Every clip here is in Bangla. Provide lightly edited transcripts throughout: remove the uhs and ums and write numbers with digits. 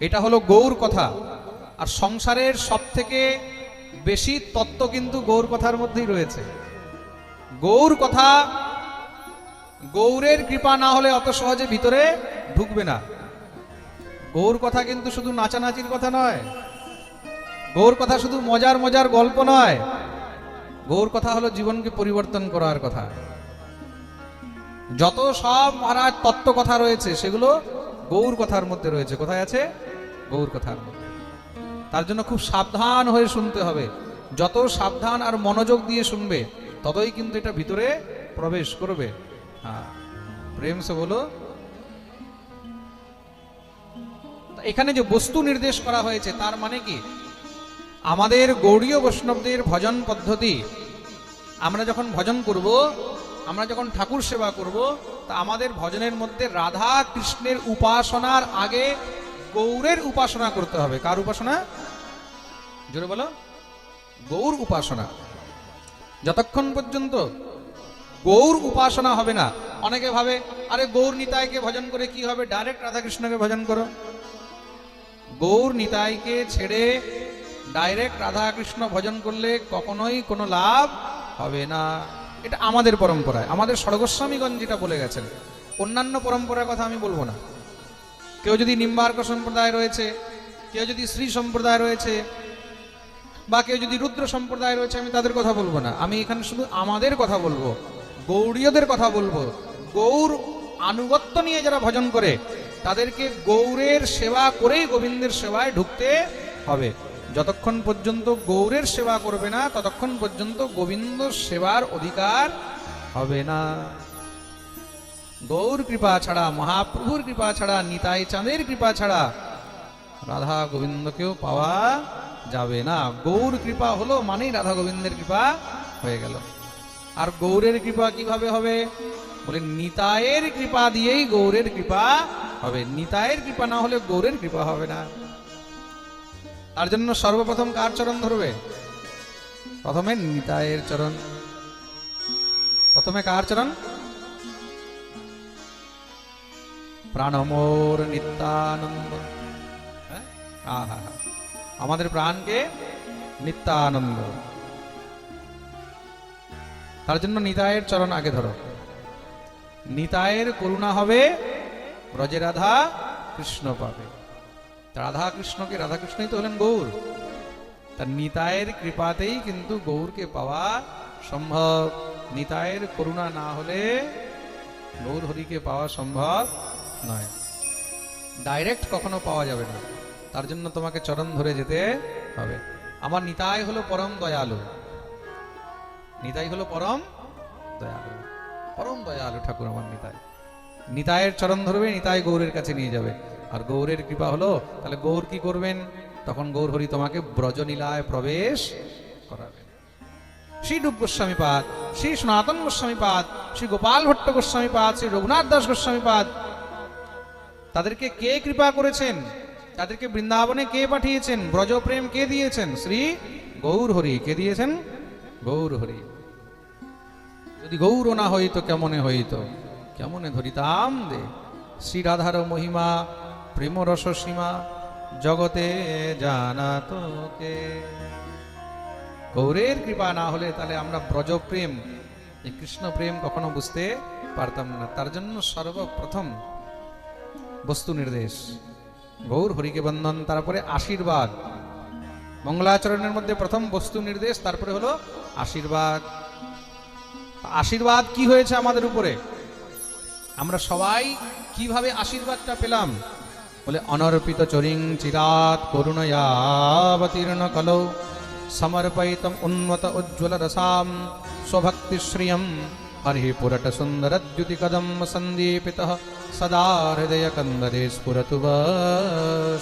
এটা হলো গৌর কথা। আর সংসারের সব থেকে বেশি তত্ত্ব কিন্তু গৌর কথার মধ্যেই রয়েছে। গৌর কথা, গৌরের কৃপা না হলে অত সহজে ভিতরে ঢুকবে না। গৌর কথা কিন্তু শুধু নাচানাচির কথা নয়, গৌর কথা শুধু মজার মজার গল্প নয়, গৌর কথা হলো জীবনকে পরিবর্তন করার কথা। যত সব মহারাজ তত্ত্ব কথা রয়েছে সেগুলো গৌর কথার মধ্যে রয়েছে। কোথায় আছে? গৌর কথার মধ্যে। তার জন্য খুব সাবধান হয়ে শুনতে হবে। যত সাবধান আর মনোযোগ দিয়ে শুনবে ততই কিন্তু এটা ভিতরে প্রবেশ করবে। হ্যাঁ, প্রেম সে বলো। এখানে যে বস্তু নির্দেশ করা হয়েছে তার মানে কি, আমাদের গৌড়ীয় বৈষ্ণবদের ভজন পদ্ধতি, আমরা যখন ভজন করব, আমরা যখন ঠাকুর সেবা করব, তা আমাদের ভজনের মধ্যে রাধা কৃষ্ণের উপাসনার আগে গৌরের উপাসনা করতে হবে। কার উপাসনা? জোরে বলো। গৌর উপাসনা। যতক্ষণ পর্যন্ত গৌর উপাসনা হবে না, অনেকে ভাবে আরে গৌর নিতাইকে ভজন করে কি হবে, ডাইরেক্ট রাধাকৃষ্ণকে ভজন করো। গৌর নিতাইকে ছেড়ে ডাইরেক্ট রাধা কৃষ্ণ ভজন করলে কখনোই কোনো লাভ হবে না। এটা আমাদের পরম্পরায়, আমাদের ষড়গোস্বামীগণ যেটা বলে গেছেন। অন্যান্য পরম্পরার কথা আমি বলবো না। কেউ যদি নিম্বার্ক সম্প্রদায় রয়েছে, কেউ যদি শ্রী সম্প্রদায় রয়েছে, বা কেউ যদি রুদ্র সম্প্রদায় রয়েছে, আমি তাদের কথা বলবো না। আমি এখানে শুধু আমাদের কথা বলবো, গৌড়ীয়দের কথা বলবো। গৌর আনুগত্য নিয়ে যারা ভজন করে তাদেরকে গৌরের সেবা করেই গোবিন্দের সেবায় ঢুকতে হবে। যতক্ষণ পর্যন্ত গৌরের সেবা করবে না ততক্ষণ পর্যন্ত গোবিন্দ সেবার অধিকার হবে না। গৌর কৃপা ছাড়া, মহাপ্রভুর কৃপা ছাড়া, নিতাই চাঁদের কৃপা ছাড়া রাধা গোবিন্দকেও পাওয়া যাবে না। গৌর কৃপা হলো মানেই রাধা গোবিন্দের কৃপা হয়ে গেল। আর গৌরের কৃপা কিভাবে হবে? বলে নিতায়ের কৃপা দিয়েই গৌরের কৃপা হবে। নিতায়ের কৃপা না হলে গৌরের কৃপা হবে না। তার জন্য সর্বপ্রথম কার চরণ ধরবে? প্রথমে নিতায়ের চরণ। প্রথমে কার চরণ? প্রাণমোর নিত্যানন্দ। আমাদের প্রাণকে নিত্যানন্দ। তার জন্য নিতায়ের চরণ আগে ধরো। নিতায়ের করুণা হবে, ব্রজে রাধা কৃষ্ণ পাবে। রাধা কৃষ্ণকে, রাধা কৃষ্ণই তো হলেন গৌর। তার নিতায়ের কৃপাতেই কিন্তু গৌরকে পাওয়া সম্ভব। নিতায়ের করুণা না হলে গৌর হরিকে পাওয়া সম্ভব নয়। ডাইরেক্ট কখনো পাওয়া যাবে না। তার জন্য তোমাকে চরণ ধরে যেতে হবে। আমার নিতাই হলো পরম দয়ালু। নিতাই হলো পরম দয়ালু, পরম দয়ালু ঠাকুর আমার নিতাই। নিতাইয়ের চরণ ধরবে, নিতাই গৌরের কাছে নিয়ে যাবে। আর গৌরের কৃপা হলো, তাহলে গৌর কি করবেন? তখন গৌর হরি তোমাকে ব্রজনীলায় প্রবেশ করাবেন। শ্রী রূপ গোস্বামী পাদ, শ্রী সনাতন গোস্বামী পাদ, শ্রী গোপাল ভট্ট গোস্বামী পাদ, শ্রী রঘুনাথ দাস গোস্বামী পাদ, তাদেরকে কে কৃপা করেছেন? তাদেরকে বৃন্দাবনে কে পাঠিয়েছেন? ব্রজপ্রেম কে দিয়েছেন? শ্রী গৌর হরি। কে দিয়েছেন? গৌর হরি। যদি গৌর না হইত কেমনে হইত, কেমনে ধরিতাম দে। শ্রী রাধার মহিমা প্রেম রস সীমা, জগতে জানা তোকে। গৌরের কৃপা না হলে তাহলে আমরা ব্রজপ্রেম, এই কৃষ্ণ প্রেম কখনো বুঝতে পারতাম না। তার জন্য সর্বপ্রথম বস্তু নির্দেশ, গৌর হরিকে বন্দন, তারপরে আশীর্বাদ। মঙ্গলাচরণের মধ্যে প্রথম বস্তু নির্দেশ, তারপরে হলো আশীর্বাদ। আশীর্বাদ কি হয়েছে আমাদের উপরে? আমরা সবাই কিভাবে আশীর্বাদটা পেলাম? বলে অনর্পিত চরিং চিরাত করুণয়াবতীর্ণ কলৌ সমর্পয়িতম উন্মত উজ্জ্বল রসাম স্বভক্তি শ্রিয়ম হরি পুরট সুন্দর দ্যুতি কদম সন্দীপিত সদা হৃদয় কন্দরে স্ফুরতু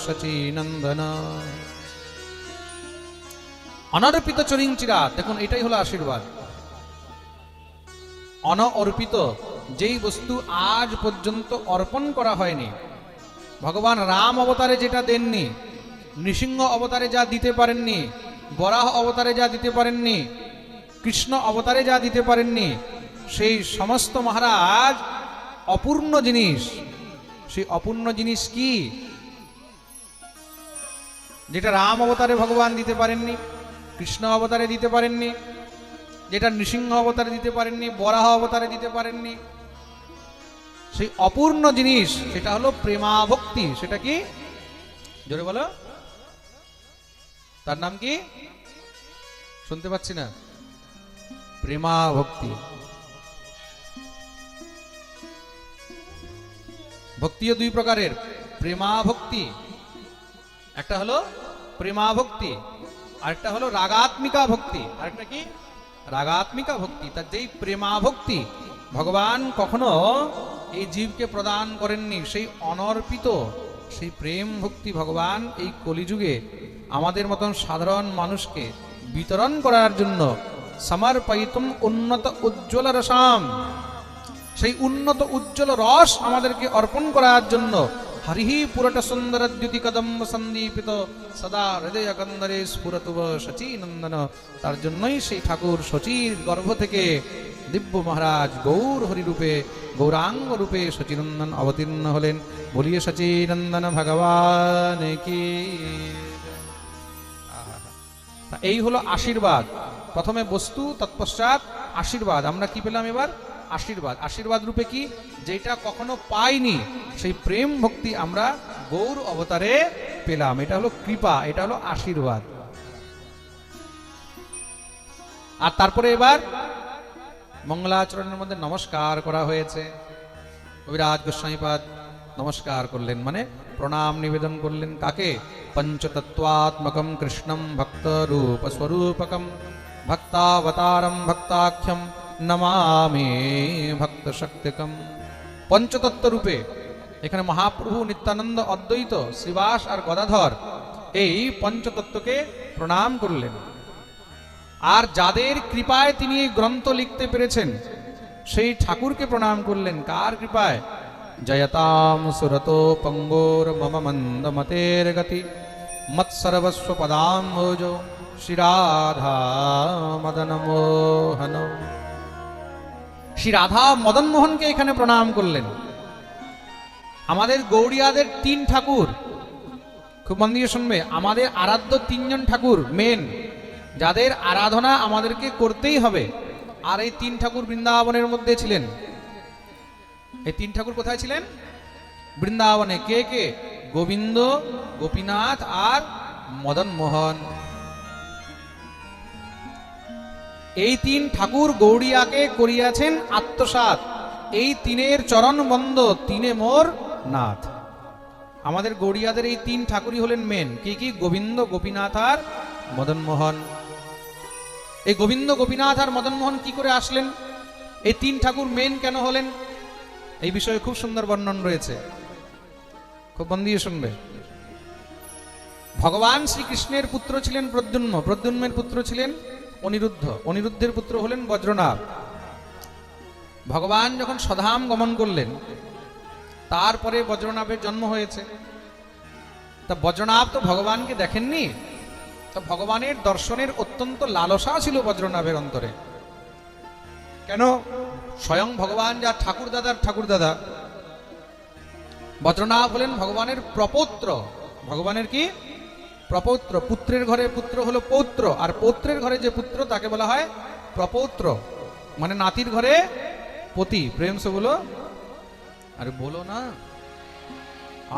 শচীনন্দন। অনর্পিত চরিং চিরাত, দেখুন এটাই হলো আশীর্বাদ। অনঅর্পিত, যেই বস্তু আজ পর্যন্ত অর্পণ করা হয়নি। ভগবান রাম অবতারে যেটা দেননি, নৃসিংহ অবতারে যা দিতে পারেননি, বরাহ অবতারে যা দিতে পারেননি, কৃষ্ণ অবতারে যা দিতে পারেননি, সেই সমস্ত মহারাজ অপূর্ণ জিনিস। সেই অপূর্ণ জিনিস কি? যেটা রাম অবতারে ভগবান দিতে পারেননি, কৃষ্ণ অবতারে দিতে পারেননি, যেটা নৃসিংহ অবতারে দিতে পারেননি, বরাহ অবতারে দিতে পারেননি, সেই অপূর্ণ জিনিস, সেটা হলো প্রেমাভক্তি। সেটা কি? জোরে বলো, তার নাম কি? শুনতে পাচ্ছি না। প্রেমাভক্তি। ভক্তিও দুই প্রকারের, প্রেমাভক্তি, একটা হলো প্রেমাভক্তি, আরেকটা হলো রাগাত্মিকা ভক্তি। আরেকটা কি? রাগাত্মিকা ভক্তি। তার যেই প্রেমাভক্তি ভগবান কখনো এই জীবকে প্রদান করেননি, সেই অনর্পিত সেই প্রেম ভক্তি ভগবান এই কলিযুগে আমাদের মতন সাধারণ মানুষকে বিতরণ করার জন্য সমর্পয়িতুম উন্নত উজ্জ্বল রসাম, সেই উন্নত উজ্জ্বল রস আমাদেরকে অর্পণ করার জন্য হরিহি পুরট সুন্দর দ্যুতি কদম্ব সন্দীপিত সদা হৃদয় কন্দরে স্ফুরতুব শচীনন্দন। তার জন্যই সেই ঠাকুর শচীর গর্ভ থেকে দিব্য মহারাজ গৌর হরিরূপে গৌরাঙ্গ রূপে শচীনন্দন অবতীর্ণ হলেন। বলিয়ে শচীনন্দন ভগবান কি। এই হলো আশীর্বাদ। প্রথমে বস্তু, তৎপশ্চাৎ আশীর্বাদ। আমরা কি পেলাম এবার? আশীর্বাদ। আশীর্বাদ রূপে কি? যেটা কখনো পাইনি, সেই প্রেম ভক্তি আমরা গৌর অবতারে পেলাম। এটা হলো কৃপা, এটা হলো আশীর্বাদ। আর তারপরে এবার মঙ্গলাচরণের মধ্যে নমস্কার করা হয়েছে। কবিরাজ গোস্বামীপাদ নমস্কার করলেন, মানে প্রণাম নিবেদন করলেন। কাকে? পঞ্চতত্ত্বাত্মকম কৃষ্ণম ভক্ত রূপ স্বরূপকম ভক্তাবতারম ভক্তাখ্যম নমামি ভক্ত শক্তিকম। পঞ্চতত্ত্ব রূপে এখানে মহাপ্রভু নিত্যানন্দ, অদ্বৈত, শ্রীবাস আর গদাধর এই পঞ্চতত্ত্বকে প্রণাম করলেন। আর যাদের কৃপায় তিনি এই গ্রন্থ লিখতে পেরেছেন সেই ঠাকুরকে প্রণাম করলেন। কার কৃপায়? জয়তাম সুরতো পঙ্গোর মম মন্দ মতের গতি মৎসর্বস্ব পদাম্বোজ শ্রী রাধা মদন মোহন। শ্রী রাধা মদন মোহনকে এখানে প্রণাম করলেন। আমাদের গৌড়িয়াদের তিন ঠাকুর, খুব মন দিয়ে শুনবে, আমাদের আরাধ্য তিনজন ঠাকুর মেন, যাদের আরাধনা আমাদেরকে করতেই হবে। আর এই তিন ঠাকুর বৃন্দাবনের মধ্যে ছিলেন। এই তিন ঠাকুর কোথায় ছিলেন? বৃন্দাবনে। কে কে? গোবিন্দ, গোপীনাথ আর মদন মোহন। এই তিন ঠাকুর গৌড়িয়াকে করিয়াছেন আত্মসাৎ। এই তিনের চরণ বন্ধ, তিনে মোর নাথ। আমাদের গৌড়িয়াদের এই তিন ঠাকুরই হলেন মেন। কি কি? গোবিন্দ, গোপীনাথ আর মদন মোহন। এই গোবিন্দ, গোপীনাথ আর মদন মোহন কি করে আসলেন? এই তিন ঠাকুর মেন কেন হলেন? এই বিষয়ে খুব সুন্দর বর্ণন রয়েছে, খুব মন দিয়ে শুনবে। ভগবান শ্রীকৃষ্ণের পুত্র ছিলেন প্রদ্যুম্ন, প্রদ্যুম্নের পুত্র ছিলেন অনিরুদ্ধ, অনিরুদ্ধের পুত্র হলেন বজ্রনাভ। ভগবান যখন স্বধাম গমন করলেন তারপরে বজ্রনাভের জন্ম হয়েছে। তা বজ্রনাভ তো ভগবানকে দেখেননি, তা ভগবানের দর্শনের অত্যন্ত লালসা ছিল বজ্রনাভের অন্তরে। কেন? স্বয়ং ভগবান যা ঠাকুর দাদার ঠাকুর দাদা, বজ্রনাভ হলেন ভগবানের প্রপৌত্র। ভগবানের কি? প্রপৌত্র। পুত্রের ঘরে পুত্র হলো পৌত্র, আর পৌত্রের ঘরে যে পুত্র তাকে বলা হয় প্রপৌত্র, মানে নাতির ঘরে পতি। প্রেম সে বলো, আরে বলো না,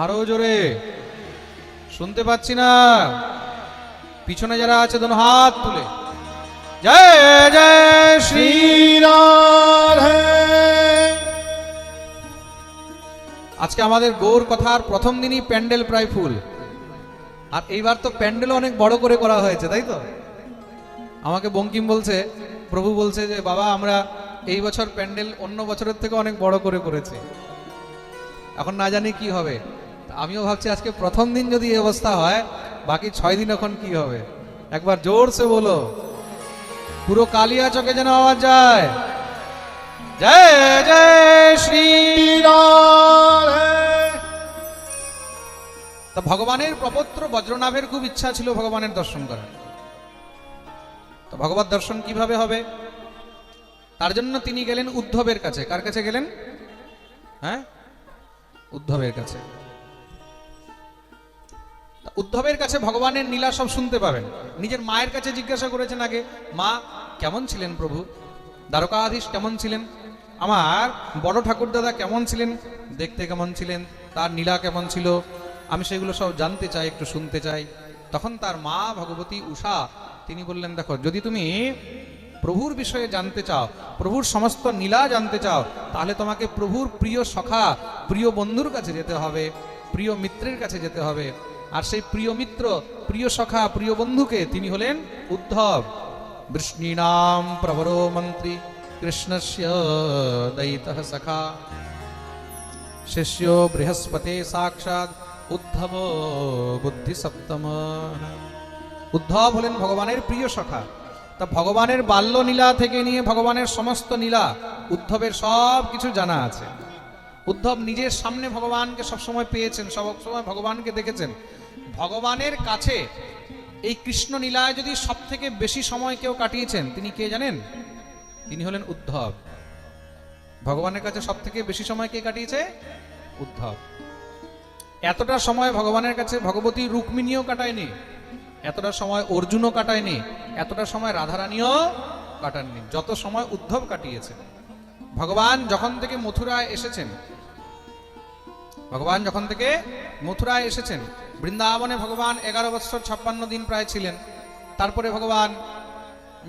আরো জোরে, শুনতে পাচ্ছি না। পিছনে যারা আছে দোনো হাত তুলে জয় জয় শ্রী রাধে। আজকে আমাদের গৌর কথার প্রথম দিনই প্যান্ডেল প্রায় ফুল। আর এইবার তো প্যান্ডেল অনেক বড় করে করা হয়েছে, তাই তো? আমাকে বঙ্কিম বলছে, প্রভু বলছে যে বাবা আমরা এই বছর প্যান্ডেল অন্য বছরের থেকে অনেক বড় করে করেছি। এখন না জানি কি হবে। আমিও ভাবছি আজকে প্রথম দিন যদি এই অবস্থা হয়, বাকি 6 দিন এখন কি হবে। একবার জোরসে বলো, পুরো কালিয়া চকে যেন আওয়াজ যায়, জয় জয় শ্রী রাধে। তা ভগবানের প্রপৌত্র বজ্রনাভের খুব ইচ্ছা ছিল ভগবানের দর্শন করার। তো ভগবত দর্শন কিভাবে হবে? তার জন্য তিনি গেলেন উদ্ধবের কাছে। কার কাছে গেলেন? হ্যাঁ, উদ্ধবের কাছে। উদ্ধবের কাছে ভগবানের লীলা সব শুনতে পাবেন। নিজের মায়ের কাছে জিজ্ঞাসা করেছেন আগে, মা কেমন ছিলেন প্রভু, দ্বারকাধীশ কেমন ছিলেন, আমার বড় ঠাকুরদাদা কেমন ছিলেন, দেখতে কেমন ছিলেন, তার লীলা কেমন ছিল, আমি সেগুলো সব জানতে চাই, একটু শুনতে চাই। তখন তার মা ভগবতী উষা তিনি বললেন, দেখো যদি তুমি প্রভুর বিষয়ে জানতে চাও, প্রভুর সমস্ত লীলা জানতে চাও, তাহলে তোমাকে প্রভুর প্রিয় সখা, প্রিয় বন্ধুর কাছে যেতে হবে, প্রিয় মিত্রের কাছে যেতে হবে। আর সেই প্রিয় মিত্র, প্রিয় সখা, প্রিয় বন্ধুকে তিনি হলেন উদ্ধব। বৃষ্ণীনাম প্রবরো মন্ত্রী কৃষ্ণস্য দয়িতঃ সখা শিষ্য বৃহস্পতি সাক্ষাৎ উদ্ধব বুদ্ধি সপ্তম। উদ্ধব হলেন ভগবানের প্রিয় সখা। তা ভগবানের বাল্য লীলা থেকে নিয়ে ভগবানের সমস্ত লীলা উদ্ধবের সব কিছু জানা আছে। উদ্ধব নিজের সামনে ভগবানকে সবসময় পেয়েছেন, সবসময় ভগবানকে দেখেছেন। ভগবানের কাছে এই কৃষ্ণ লীলায় যদি সব থেকে বেশি সময় কেউ কাটিয়েছেন, তিনি কে জানেন? তিনি হলেন উদ্ধব। ভগবানের কাছে সব থেকে বেশি সময় কে কাটিয়েছে? উদ্ধব। এতটা সময় ভগবানের কাছে ভগবতী রুক্মিণীও কাটায়নি, এতটা সময় অর্জুনও কাটায়নি, এতটা সময় রাধারানীও কাটাননি, যত সময় উদ্ধব কাটিয়েছে। ভগবান যখন থেকে মথুরায় এসেছেন, ভগবান যখন থেকে মথুরায় এসেছেন, বৃন্দাবনে ভগবান 11 বৎসর 56 দিন প্রায় ছিলেন। তারপরে ভগবান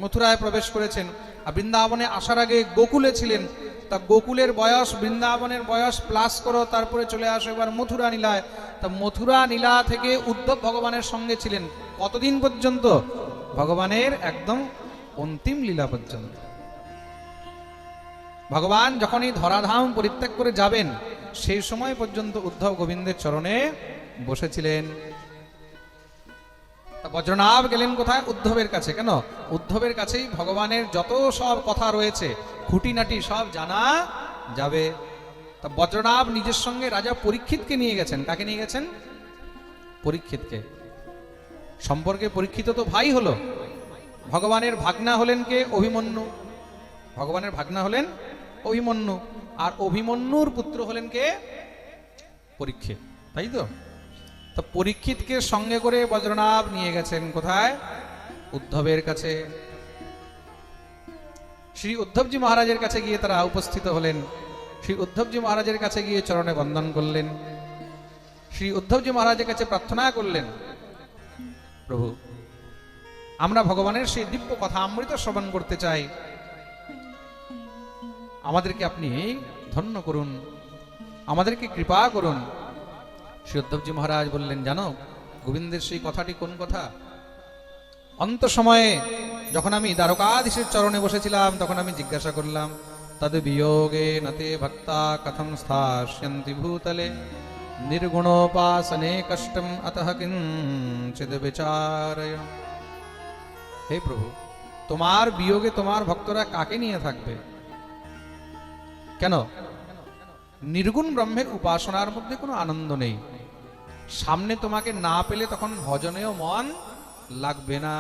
মথুরায় প্রবেশ করেছেন। আর বৃন্দাবনে আসার আগে গোকুলে ছিলেন। তা গোকুলের বয়স, বৃন্দাবনের বয়স প্লাস করো, তারপরে চলে আসো এবার মথুরা নীলায়। তা মথুরা নীলা থেকে উদ্ধব ভগবানের সঙ্গে ছিলেন কতদিন পর্যন্ত? ভগবানের একদম অন্তিম লীলা পর্যন্ত। ভগবান যখন এই ধরাধাম পরিত্যাগ করে যাবেন, সেই সময় পর্যন্ত উদ্ধব গোবিন্দের চরণে বসেছিলেন। বজ্রনাভ গেলেন কোথায়? উদ্ধবের কাছে। কেন? উদ্ধবের কাছেই ভগবানের যত সব কথা রয়েছে, খুঁটিনাটি সব জানা যাবে। তা বজ্রনাভ নিজের সঙ্গে রাজা পরীক্ষিতকে নিয়ে গেছেন। কাকে নিয়ে গেছেন? পরীক্ষিতকে। সম্পর্কে পরীক্ষিত তো ভাই হলো, ভগবানের ভাগনা হলেন কে? অভিমন্যু। ভগবানের ভাগনা হলেন অভিমন্যু। আর অভিমন্যুর পুত্র হলেন কে? পরীক্ষিত, তাই তো? তো পরীক্ষিতকে সঙ্গে করে বজ্রনাভ নিয়ে গেছেন কোথায়? উদ্ধবের কাছে। শ্রী উদ্ধবজি মহারাজের কাছে গিয়ে তারা উপস্থিত হলেন। শ্রী উদ্ধবজি মহারাজের কাছে গিয়ে চরণে বন্দন করলেন। শ্রী উদ্ধবজি মহারাজের কাছে প্রার্থনা করলেন, প্রভু আমরা ভগবানের সেই দিব্য কথা অমৃত শ্রবণ করতে চাই, আমাদেরকে আপনি ধন্য করুন, আমাদেরকে কৃপা করুন। শ্রী উদ্ধবজি মহারাজ বললেন, জানো গোবিন্দের সেই কথাটি কোন কথা? অন্ত সময়ে যখন আমি দ্বারকাধীশের চরণে বসেছিলাম, তখন আমি জিজ্ঞাসা করলাম, তদ বিয়োগে নতে ভক্তা কথম স্থাস্যন্তি ভূতলে নির্গুণোপাসনে কষ্টম অতঃ কিঞ্চিদ বিচারয়। হে প্রভু, তোমার বিয়োগে তোমার ভক্তরা কাকে নিয়ে থাকবে? কেন? নির্গুণ ব্রহ্মের উপাসনার মধ্যে কোনো আনন্দ নেই। সামনে তোমাকে না পেলে তখন ভজনেও মন লাগবে না।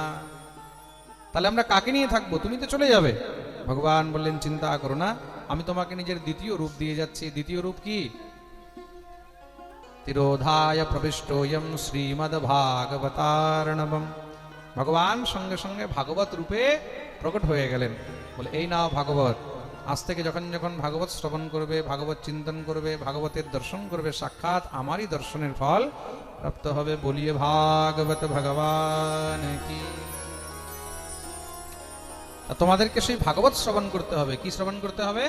তাহলে আমরা কাকে নিয়ে থাকবো? তুমি তো চলে যাবে। ভগবান বললেন, চিন্তা করো না, আমি তোমাকে নিজের দ্বিতীয় রূপ দিয়ে যাচ্ছি। দ্বিতীয় রূপ কি? তিরোধায় প্রবিষ্টোয়ম শ্রীমদ ভাগবতার্ণবম। ভগবান সঙ্গে সঙ্গে ভাগবত রূপে প্রকট হয়ে গেলেন। বলে, এই নাও ভাগবত। আজ থেকে যখন যখন ভাগবত শ্রবণ করবে, ভাগবত চিন্তন করবে, ভাগবতের দর্শন করবে, সাক্ষাৎ আমারই দর্শনের ফল প্রাপ্ত হবে। বলিয়ে ভাগবত ভগবান কি। তোমাদেরকে সেই ভাগবত শ্রবণ করতে হবে। কি শ্রবণ করতে হবে?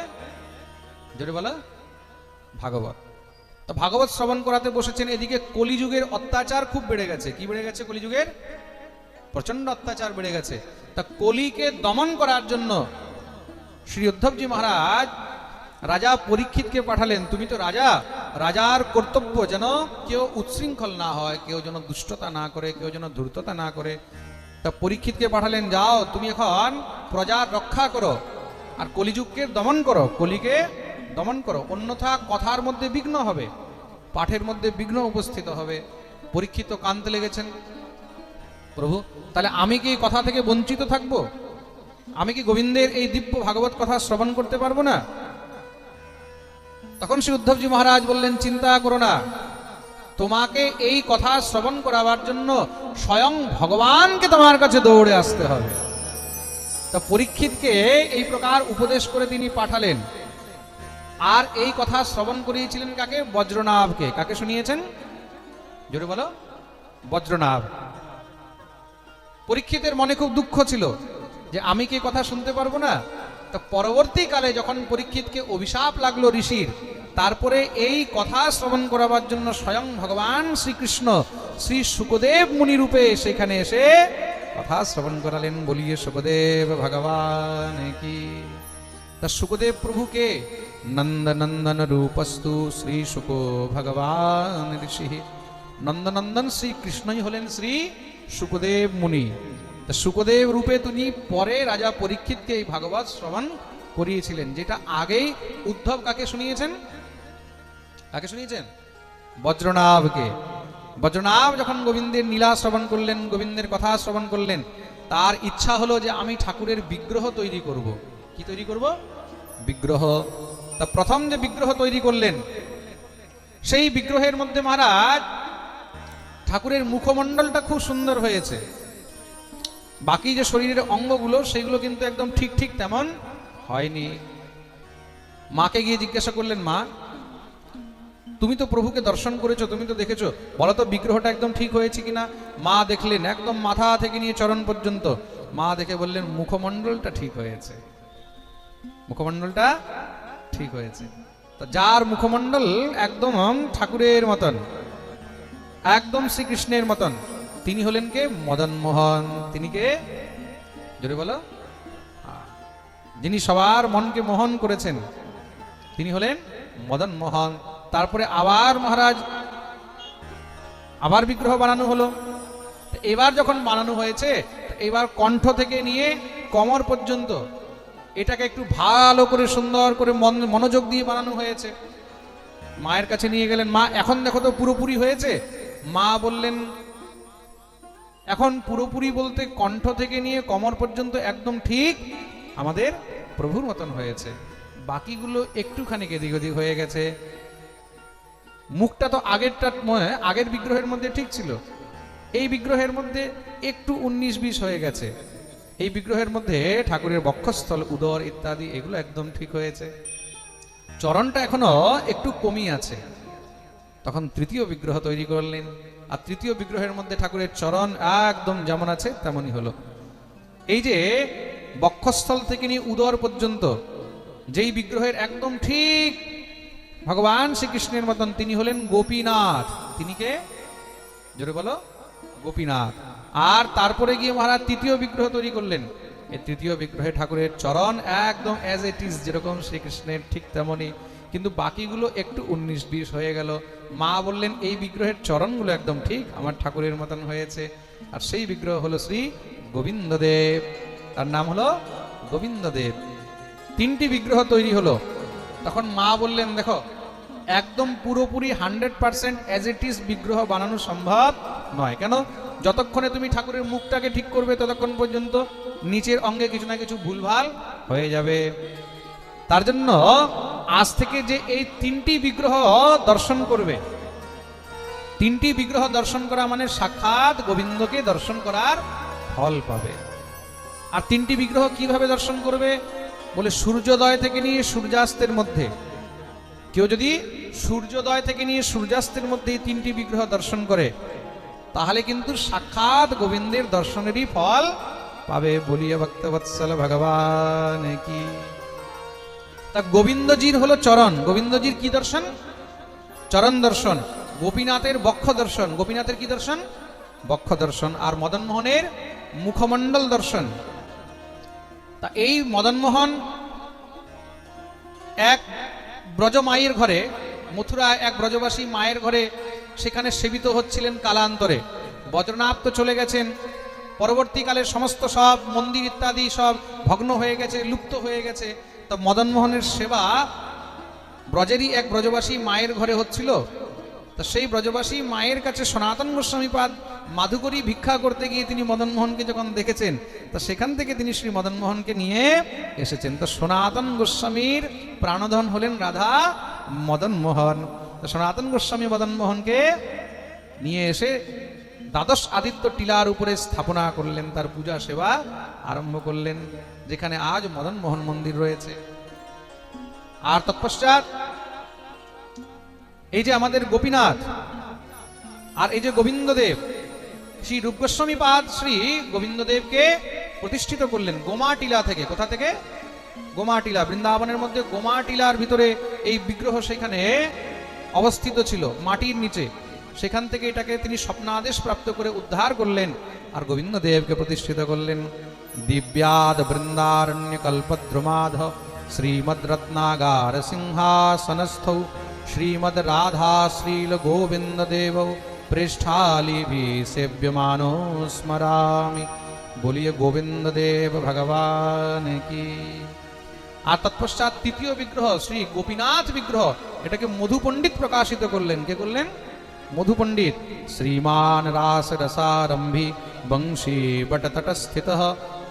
জোরে বলো, ভাগবত। তো ভাগবত শ্রবণ করাতে বসেছেন। এদিকে কলিযুগের অত্যাচার খুব বেড়ে গেছে। কি বেড়ে গেছে? কলিযুগের প্রচন্ড অত্যাচার বেড়ে গেছে। তা কলিকে দমন করার জন্য শ্রী উদ্ধবজি মহারাজ রাজা পরীক্ষিতকে পাঠালেন। তুমি তো রাজা, রাজার কর্তব্য যেন কেউ উচ্ছৃঙ্খল না হয়, কেউ যেন দুষ্টতা না করে, কেউ যেন ধূর্ততা না করে। তা পরীক্ষিতকে পাঠালেন, যাও তুমি এখন প্রজার রক্ষা করো আর কলিযুগকে দমন করো, কলিকে দমন করো, অন্যথা কথার মধ্যে বিঘ্ন হবে, পাঠের মধ্যে বিঘ্ন উপস্থিত হবে। পরীক্ষিত কাঁদতে লেগেছেন, প্রভু তাহলে আমি কি কথা থেকে বঞ্চিত থাকবো? আমি কি গোবিন্দের এই দিব্য ভাগবত কথা শ্রবণ করতে পারবো না? তখন শ্রী উদ্ধবজি মহারাজ বললেন, চিন্তা করো না, তোমাকে এই কথা শ্রবণ করাবার জন্য স্বয়ং ভগবানকে তোমার কাছে দৌড়ে আসতে হবে। তা পরীক্ষিতকে এই প্রকার উপদেশ করে তিনি পাঠালেন। আর এই কথা শ্রবণ করিয়েছিলেন কাকে? বজ্রনাভকে। কাকে শুনিয়েছেন? জোরে বলো। বজ্রনাভ। পরীক্ষিতের মনে খুব দুঃখ ছিল যে আমি কি কথা শুনতে পারবো না। তো পরবর্তীকালে যখন পরীক্ষিতকে অভিশাপ লাগলো ঋষির, তারপরে এই কথা শ্রবণ করাবার জন্য স্বয়ং ভগবান শ্রীকৃষ্ণ শ্রী শুকদেব মুনি রূপে সেখানে এসে কথা শ্রবণ করালেন। বলিয়ে শুকদেব ভগবান কি। তা শুকদেব প্রভুকে নন্দনন্দন রূপস্তু শ্রী শুক ভগবান ঋষি। নন্দনন্দন শ্রীকৃষ্ণই হলেন শ্রী শুকদেব মুনি। তা শুকদেব রূপে তিনি পরে রাজা পরীক্ষিতকে এই ভাগবত শ্রবণ করিয়েছিলেন, যেটা আগেই উদ্ধব কাকে শুনিয়েছেন? কাকে শুনিয়েছেন? বজ্রনাভকে। বজ্রনাভ যখন গোবিন্দের লীলা শ্রবণ করলেন, গোবিন্দের কথা শ্রবণ করলেন, তার ইচ্ছা হলো যে আমি ঠাকুরের বিগ্রহ তৈরি করব। কি তৈরি করব? বিগ্রহ। তা প্রথম যে বিগ্রহ তৈরি করলেন, সেই বিগ্রহের মধ্যে মহারাজ ঠাকুরের মুখমণ্ডলটা খুব সুন্দর হয়েছে, বাকি যে শরীরের অঙ্গগুলো সেগুলো কিন্তু একদম ঠিক ঠিক তেমন হয়নি। মাকে গিয়ে জিজ্ঞাসা করলেন, মা তুমি তো প্রভুকে দর্শন করেছো, তুমি তো দেখেছো, বলো তো বিগ্রহটা একদম ঠিক হয়েছে কিনা। মা দেখলেন একদম মাথা থেকে নিয়ে চরণ পর্যন্ত। মা দেখে বললেন মুখমণ্ডলটা ঠিক হয়েছে, মুখমণ্ডলটা ঠিক হয়েছে। তো যার মুখমণ্ডল একদম ঠাকুরের মতন, একদম শ্রীকৃষ্ণের মতন, তিনি হলেন কে? মদন মোহন। তিনি কে? জোরে বলো। যিনি সবার মনকে মোহন করেছেন তিনি হলেন মদন মোহন। তারপরে আবার মহারাজ আবার বিগ্রহ বানানো হলো। এবার যখন বানানো হয়েছে, এবার কণ্ঠ থেকে নিয়ে কোমর পর্যন্ত এটাকে একটু ভালো করে সুন্দর করে মনোযোগ দিয়ে বানানো হয়েছে। মায়ের কাছে নিয়ে গেলেন, মা এখন দেখো তো পুরোপুরি হয়েছে। মা বললেন এখন পুরোপুরি বলতে কণ্ঠ থেকে নিয়ে কোমর পর্যন্ত একদম ঠিক আমাদের প্রভুর মতন হয়েছে, বাকিগুলো একটুখানি এদিক ওদিক হয়ে গেছে। মুখটা তো আগের বিগ্রহের মধ্যে ঠিক ছিল, এই বিগ্রহের মধ্যে একটু 19-20 হয়ে গেছে। এই বিগ্রহের মধ্যে ঠাকুরের বক্ষস্থল, উদর ইত্যাদি এগুলো একদম ঠিক হয়েছে, চরণটা এখনো একটু কমই আছে। তখন তৃতীয় বিগ্রহ তৈরি করলেন, আর তৃতীয় বিগ্রহের মধ্যে ঠাকুরের চরণ একদম যেমন আছে তেমনই হলো। এই যে বক্ষস্থল থেকে নিয়ে উদর পর্যন্ত যেই বিগ্রহের একদম ঠিক ভগবান শ্রীকৃষ্ণের মতন, তিনি হলেন গোপীনাথ। তিনি কে? জোরে বলো। গোপীনাথ। আর তারপরে গিয়ে মহারাজ তৃতীয় বিগ্রহ তৈরি করলেন। এই তৃতীয় বিগ্রহে ঠাকুরের চরণ একদম অ্যাজ ইট ইজ যেরকম শ্রীকৃষ্ণের ঠিক তেমনই, কিন্তু বাকিগুলো একটু 19-20 হয়ে গেল। মা বললেন এই বিগ্রহের চরণগুলো একদম ঠিক আমার ঠাকুরের মতন হয়েছে। আর সেই বিগ্রহ হলো শ্রী গোবিন্দদেব, তার নাম হলো গোবিন্দদেব। 3টি বিগ্রহ তৈরি হলো। তখন মা বললেন দেখো একদম পুরোপুরি 100% অ্যাজ ইট ইজ বিগ্রহ বানানো সম্ভব নয়। কেন? যতক্ষণে তুমি ঠাকুরের মুখটাকে ঠিক করবে ততক্ষণ পর্যন্ত নিচের অঙ্গে কিছু না কিছু ভুলভাল হয়ে যাবে। তার জন্য আজ থেকে যে এই 3টি বিগ্রহ দর্শন করবে, 3টি বিগ্রহ দর্শন করা মানে সাক্ষাৎ গোবিন্দকে দর্শন করার ফল পাবে। আর 3টি বিগ্রহ কিভাবে দর্শন করবে? বলে সূর্যোদয় থেকে নিয়ে সূর্যাস্তের মধ্যে, কেউ যদি সূর্যোদয় থেকে নিয়ে সূর্যাস্তের মধ্যে এই 3টি বিগ্রহ দর্শন করে তাহলে কিন্তু সাক্ষাৎ গোবিন্দের দর্শনেরই ফল পাবে। বলিয়া ভক্তবৎসল ভগবান কি। তা গোবিন্দজির হলো চরণ। গোবিন্দজির কি দর্শন? চরণ দর্শন। গোপীনাথের বক্ষ দর্শন। গোপীনাথের কি দর্শন? বক্ষ দর্শন। আর মদন মোহনের মুখমণ্ডল দর্শন। তা এই মদন মোহন এক ব্রজ মায়ের ঘরে, মথুরা এক ব্রজবাসী মায়ের ঘরে সেখানে সেবিত হচ্ছিলেন কালান্তরে। বজ্রনাভ তো চলে গেছেন, পরবর্তীকালে সমস্ত সব মন্দির ইত্যাদি সব ভগ্ন হয়ে গেছে, লুপ্ত হয়ে গেছে। তো মদন মোহনের সেবা ব্রজেরই এক ব্রজবাসী মায়ের ঘরে হচ্ছিল। তো সেই ব্রজবাসী মায়ের কাছে সনাতন গোস্বামীপাদ মাধুকরী ভিক্ষা করতে গিয়ে তিনি মদন মোহনকে যখন দেখেছেন, তো সেখান থেকে তিনি শ্রী মদন মোহনকে নিয়ে এসেছেন। তো সনাতন গোস্বামীর প্রাণধন হলেন রাধা মদন মোহন। তো সনাতন গোস্বামী মদন মোহনকে নিয়ে এসে দ্বাদশ আদিত্য টিলার উপরে স্থাপনা করলেন, তার পূজা সেবা আরম্ভ করলেন, যেখানে আজ মদন মোহন মন্দির রয়েছে। আর তৎপশ্চাৎ এই যে আমাদের গোপীনাথ আর এই যে গোবিন্দদেব, শ্রী রূপ গোস্বামী পাদ শ্রী গোবিন্দদেবকে প্রতিষ্ঠিত করলেন গোমাটিলা থেকে। কোথা থেকে? গোমাটিলা, বৃন্দাবনের মধ্যে গোমাটিলার ভিতরে এই বিগ্রহ সেখানে অবস্থিত ছিল মাটির নিচে। সেখান থেকে এটাকে তিনি স্বপ্নাদেশ প্রাপ্ত করে উদ্ধার করলেন আর গোবিন্দদেবকে প্রতিষ্ঠিত করলেন। দিব্যাদ বৃন্দারণ্য কল্পদ্রুমাধ শ্রীমদ রত্নাগার সিংহাসনস্থৌ শ্রীমদ রাধা শ্রীল গোবিন্দ দেব পৃষ্ঠালিভি সেব্যমানো স্মরামি। বলিয়ে গোবিন্দ দেব ভগবান কি। আর তৎপশ্চাৎ তৃতীয় বিগ্রহ শ্রী গোপীনাথ বিগ্রহ, এটাকে মধু পণ্ডিত প্রকাশিত করলেন। কে করলেন? মধু পণ্ডিত। শ্রীমান রাস রসারম্ভি বংশী বটতট স্থিত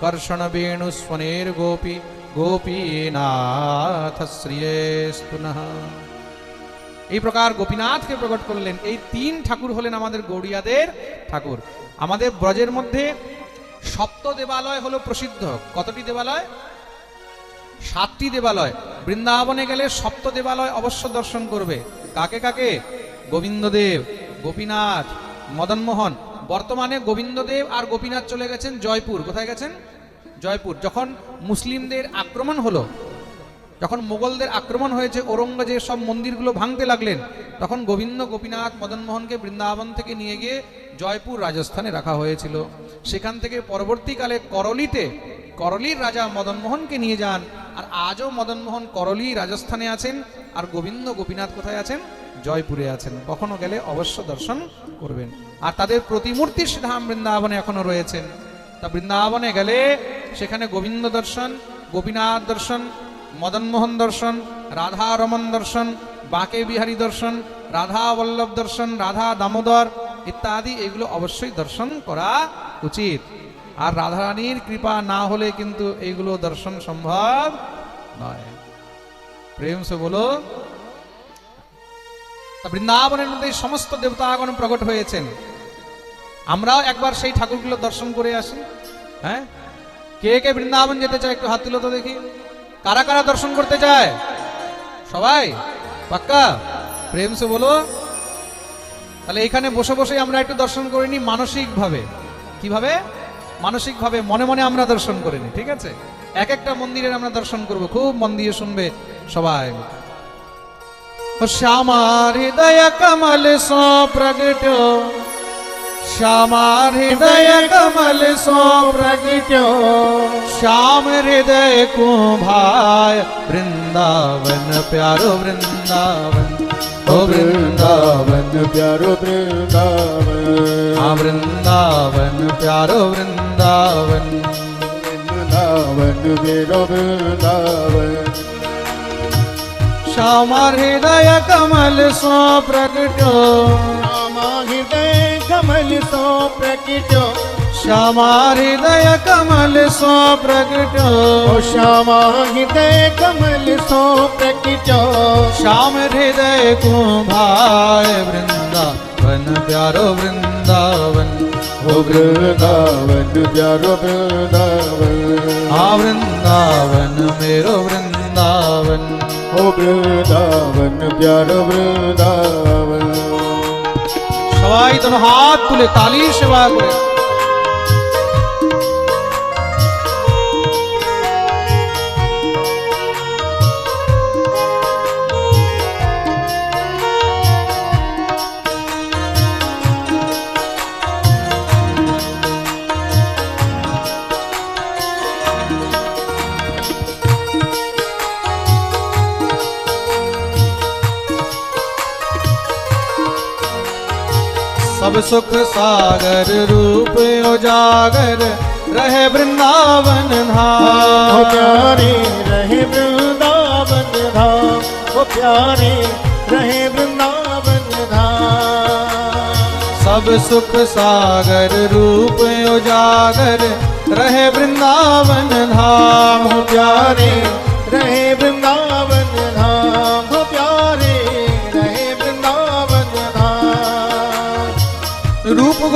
কর্ষণ বেণু স্বনের গোপী গোপীনাথ শ্রিয়েস্তু নঃ। এই প্রকার গোপীনাথকে প্রকট করলেন। এই তিন ঠাকুর হলেন আমাদের গৌড়িয়াদের ঠাকুর। আমাদের ব্রজের মধ্যে সপ্ত দেবালয় হলো প্রসিদ্ধ। কতটি দেবালয়? 7টি দেবালয়। বৃন্দাবনে গেলে সপ্ত দেবালয় অবশ্য দর্শন করবে। কাকে কাকে? গোবিন্দদেব, গোপীনাথ, মদনমোহন। বর্তমানে গোবিন্দদেব আর গোপীনাথ চলে গেছেন জয়পুর। কোথায় গেছেন? জয়পুর। যখন মুসলিমদের আক্রমণ হলো, যখন মোগলদের আক্রমণ হয়েছে, ঔরঙ্গজেব সব মন্দিরগুলো ভাঙতে লাগলেন, তখন গোবিন্দ, গোপীনাথ, মদনমোহনকে বৃন্দাবন থেকে নিয়ে গিয়ে জয়পুর রাজস্থানে রাখা হয়েছিল। সেখান থেকে পরবর্তীকালে করলির রাজা মদনমোহনকে নিয়ে যান। আর আজও মদনমোহন করলি রাজস্থানে আছেন, আর গোবিন্দ, গোপীনাথ কোথায় আছেন? জয়পুরে আছেন। কখনো গেলে অবশ্য দর্শন করবেন। আর তাদের প্রতিমূর্তি ধাম বৃন্দাবনে এখনো রয়েছেন। তা বৃন্দাবনে গেলে সেখানে গোবিন্দ দর্শন, গোপীনাথ দর্শন, মদনমোহন দর্শন, রাধা রমন দর্শন, বাঁকে বিহারী দর্শন, রাধা বল্লভ দর্শন, রাধা দামোদর ইত্যাদি এগুলো অবশ্যই দর্শন করা উচিত। আর রাধারানীর কৃপা না হলে কিন্তু এইগুলো দর্শন সম্ভব নয়। প্রেম সে বলো। বৃন্দাবনের মধ্যে সমস্ত দেবতাগণ প্রকট হয়েছেন। আমরাও একবার সেই ঠাকুরগুলো দর্শন করে আসি। হ্যাঁ, কে কে বৃন্দাবন যেতে চায় একটু হাত তুলো তো দেখি। কারা কারা দর্শন করতে চায়? সবাই পাক্কা? প্রেম সে বলো। তাহলে এখানে বসে বসে আমরা একটু দর্শন করে নি মানসিক ভাবে। কিভাবে? মানসিক ভাবে, মনে মনে আমরা দর্শন করে নি। ঠিক আছে, এক একটা মন্দিরের আমরা দর্শন করব। খুব মন দিয়ে শুনবে সবাই। শ্যামার হৃদয় কমল সো প্রগট, श्यामार हृदय कमल सो प्रगट्यो, श्याम हृदय को भाय वृंदावन प्यारो वृंदावन, ओ वृंदावन प्यारो वृंदावन, हाँ वृंदावन प्यारो वृंदावन, वृंदावन प्यारो वृंदावन। श्यामार हृदय कमल सो प्रगट्यो, हृदय कमल सो प्रकटो, श्यामा हृदय कमल सो प्रकटो, श्यामा हृदय कमल सो प्रकटो, श्याम हृदय को भाय वृंदावन प्यारो वृंदावन, ओ वृंदावन प्यारो वृंदावन, हाँ वृंदावन मेरो वृंदावन, ओ वृंदावन प्यारो वृंदावन। সবাই যেন হাত তুলে তালির সেবা করে। सब सुख सागर रूप उजागर रहे वृंदावन धाम, प्यारे रहे वृंदावन धाम, वो प्यारे रहे वृंदावन धाम। सब सुख सागर रूप उजागर रहे वृंदावन धाम, प्यारे रहे वृंदावन धाम, वो प्यारे रहे वृंदावन धाम।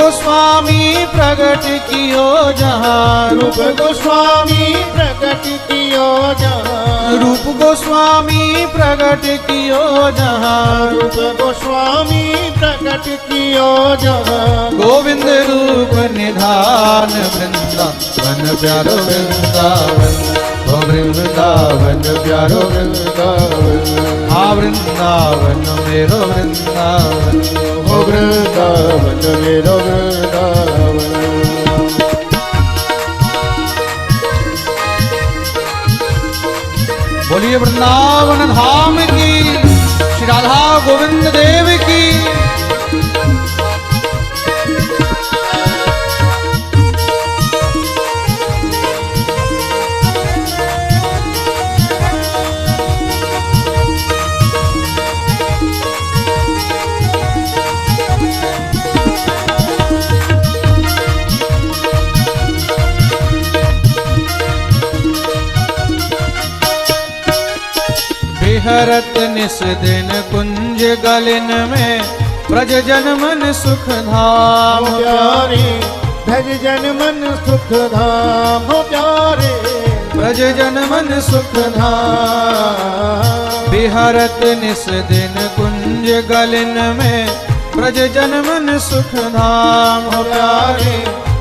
गोस्वामी प्रगट कियो जहाँ रूप गोस्वामी प्रकट कियो जहाँ रूप गोस्वामी प्रगट कियो जहाँ रूप गोस्वामी प्रकट कियो जहाँ गोविंद रूप निधान वृंदावन प्यारो वृंदावन ओ वृंदावन प्यारो वृंदावन आ वृंदावन मेरो वृंदावन ओ वृंदावन मेरो वृंदावन बोलिए वृंदावन धाम की श्री राधा गोविंद देव की विहरत निस दिन कुंज गलिन में ब्रज जन मन सुख धाम हो प्यारे भज जन मन सुख धाम हो प्यारे ब्रज जन मन सुख धाम विहरत निस दिन कुंज गलिन में ब्रज जन मन सुख धाम हो प्यारे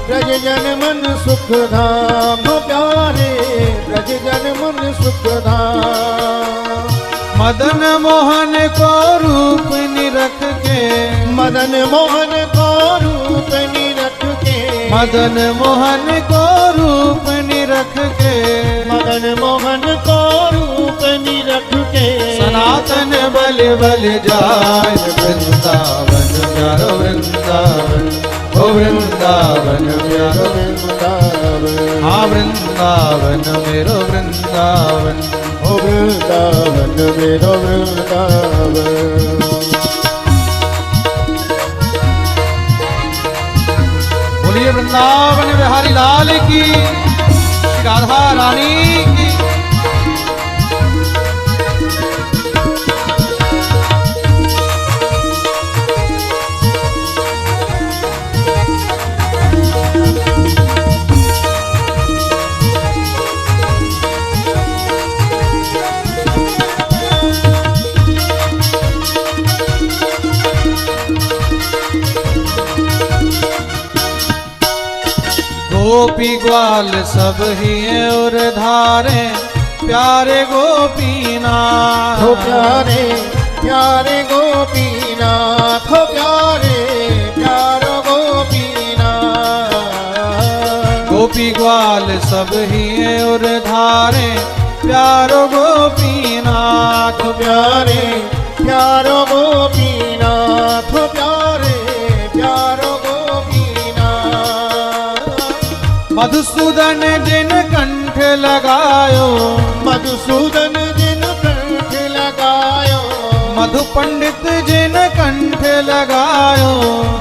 ब्रज जन मन सुख धाम हो प्यारे ब्रज जन मन सुख धाम मदन मोहन को रूप निरख के मदन मोहन को रूप निरख के मदन मोहन को रूप निरख के मदन मोहन को रूप निरख के सनातन बल बल जाय वृंदावन प्यारो वृंदावन ओ वृंदावन प्यारो वृंदावन हाँ वृंदावन मेरो वृंदावन ओ वृंदावन मेरो वृंदावन बोलिए वृंदावन बिहारी लाल की श्री राधा रानी की गोपी ग्वाल सब ही और धारे प्यारे गोपीनाथ हो प्यारे प्यारे गोपीनाथ हो प्यारे प्यारो गोपीनाथ गोपी ग्वाल सब ही और धारे प्यारो गोपीनाथ हो प्यारे प्यारो गोपीनाथ हो प्यारे प्यारो गोपीनाथ मधुसूदन जिन कंठ लगायो मधुसूदन जिन कंठ लगायो मधु पंडित जिन कंठ लगायो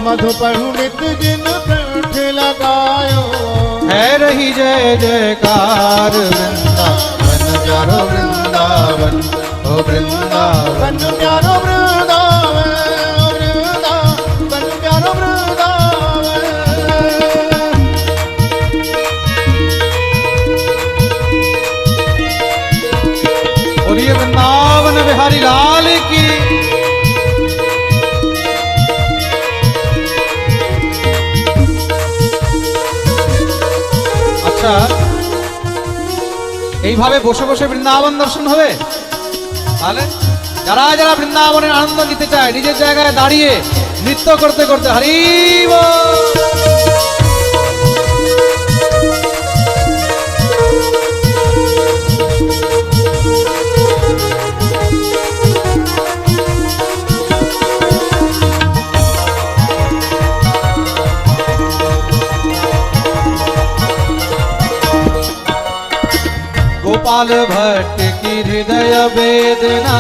मधु पंडित जिन कंठ लगायो है रही जय जयकार वृंदावन प्यारो वृंदावन ओ वृंदावन वन प्यारो वृंदावन ओ वृंदावन प्यारो वृंदावन बोलिए वृंदावन बिहारी लाल की আচ্ছা এইভাবে বসে বসে বৃন্দাবন দর্শন হবে তাহলে যারা যারা বৃন্দাবনের আনন্দ নিতে চায় নিজের জায়গায় দাঁড়িয়ে নৃত্য করতে করতে হরি বল। गोपाल भट्ट की हृदय वेदना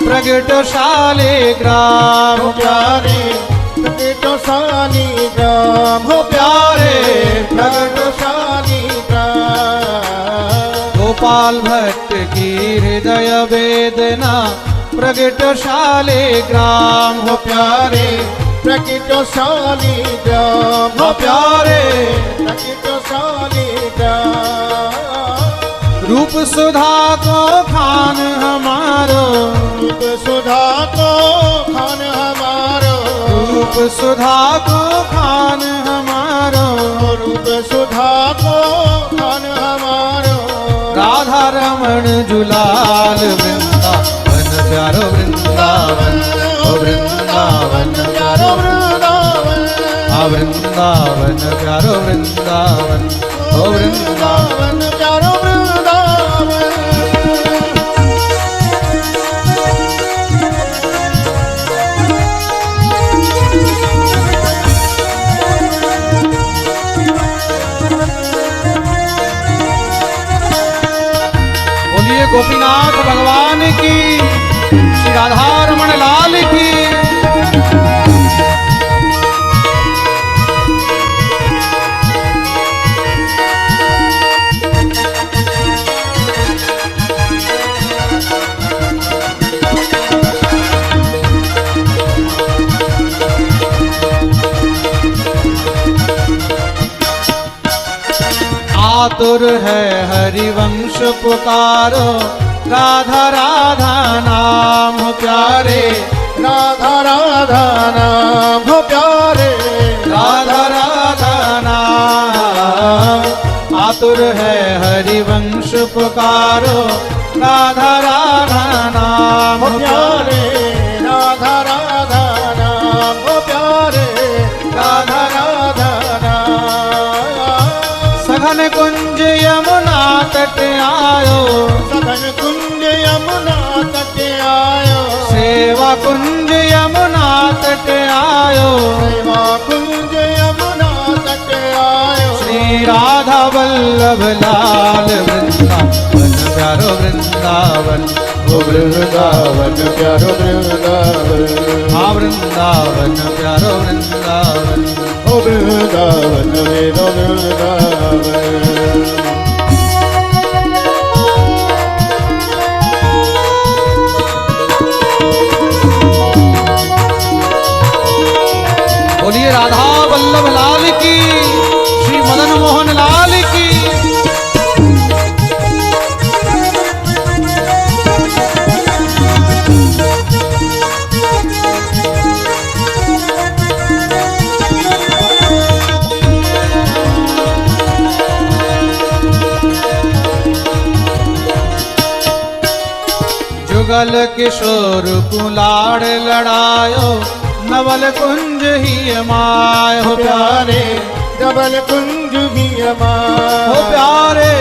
प्रगट शाले ग्राम हो प्यारे प्रगटशाली ग्राम हो प्यारे प्रगटशाली ग्राम गोपाल भट्ट की हृदय वेदना प्रगट शाले ग्राम हो प्यारे प्रकट शालिग्राम हो प्यारे प्रकट शालिग्राम रूप सुधा को खान हमारो रूप सुधा को खान हमारो रूप सुधा को खान हमारो रूप सुधा को खान हमारो राधा रमण जुलाल वृंदावन प्यारो वृंदावन ओ वृंदावन प्यारो वृंदावन आ वृंदावन प्यारो वृंदावन ओ वृंदावन प्यारो वृंदावन बोलिए गोपीनाथ भगवान की श्री राधा रमण लाल की आतुर है हरिवंश पुकारो राधा राधा नाम हो प्यारे राधा राधा नाम हो प्यारे राधा राधा नाम आतुर है हरिवंश पुकारो राधा राधा नाम हो हो प्यारे राधा राधा नाम हो प्यारे राधा राधा नाम सघन कुंज यमुना तट आयो सघन कुंज यमुना तट आयो सेवा कुंज यमुना तट आयो सेवा कुंज यमुना तट आयो श्री राधा वल्लभ लाल वृंदावन प्यारो वृंदावन ओ वृंदावन प्यारो वृंदावन आ वृंदावन प्यारो वृंदावन ओ वृंदावन वेदो वृंदावन बोलिए राधा वल्लभ लाल की श्री मदन मोहन लाल की जुगल किशोर कुलाड़ लड़ायो नवल कुंज ही माय हो प्यारे डबल कुंज ही अमार हो प्यारे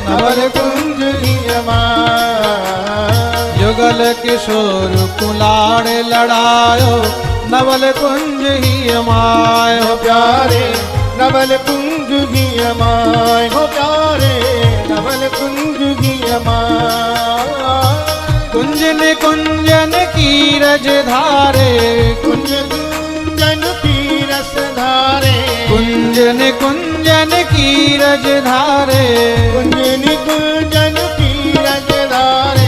डबल कुंज ही अमार जुगल किशोर कुलाड़ लड़ायो नवल कुंज ही माय हो प्यारे नवल कुंज ही अमाय हो प्यारे नवल कुंज ही अमार कुंजन कुंजन की रज धारे कुंज कुंजन की रस धारे कुंजन कुंजन की रज धारे कुंजन कुंजन की रस धारे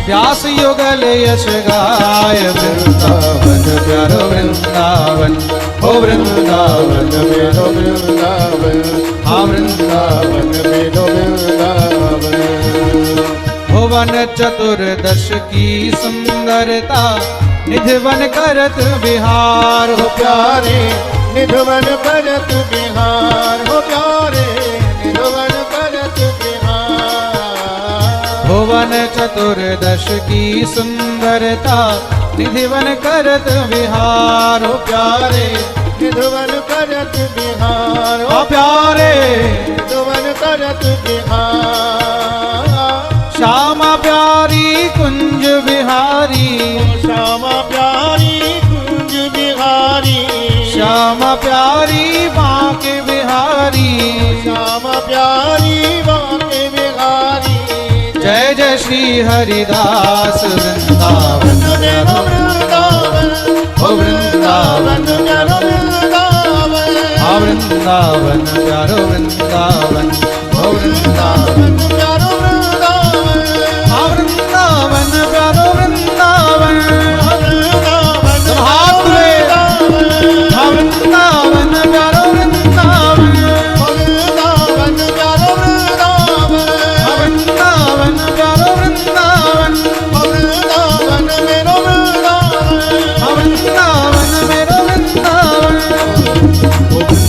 व्यास युगल यश गाय वृंदावन प्यारो वृंदावन ओ वृंदावन मेरो वृंदावन आ वृंदावन मेरो वृंदावन भुवन चतुर्दश की सुंदरता निधिवन करत बिहार हो प्यारे निधवन करत बिहार हो प्यारे निधवन करत बिहार भुवन चतुर्दश की सुंदरता निधिवन करत बिहार हो प्यारे निधवन करत बिहार हो प्यारे निधवन करत बिहार श्यामा प्यारी कुंज बिहारी श्यामा प्यारी कुंज बिहारी श्यामा प्यारी बांके बिहारी श्यामा प्यारी बांके बिहारी जय जय श्री हरिदास वृंदावन मेरो वृंदावन ओ वृंदावन मेरो वृंदावन आ वृंदावन प्यारो वृंदावन ओ वृंदावन प्यारो वृंदावन आ वृंदावन प्यारो वृंदावन वृंदावन सब हाथ में वृंदावन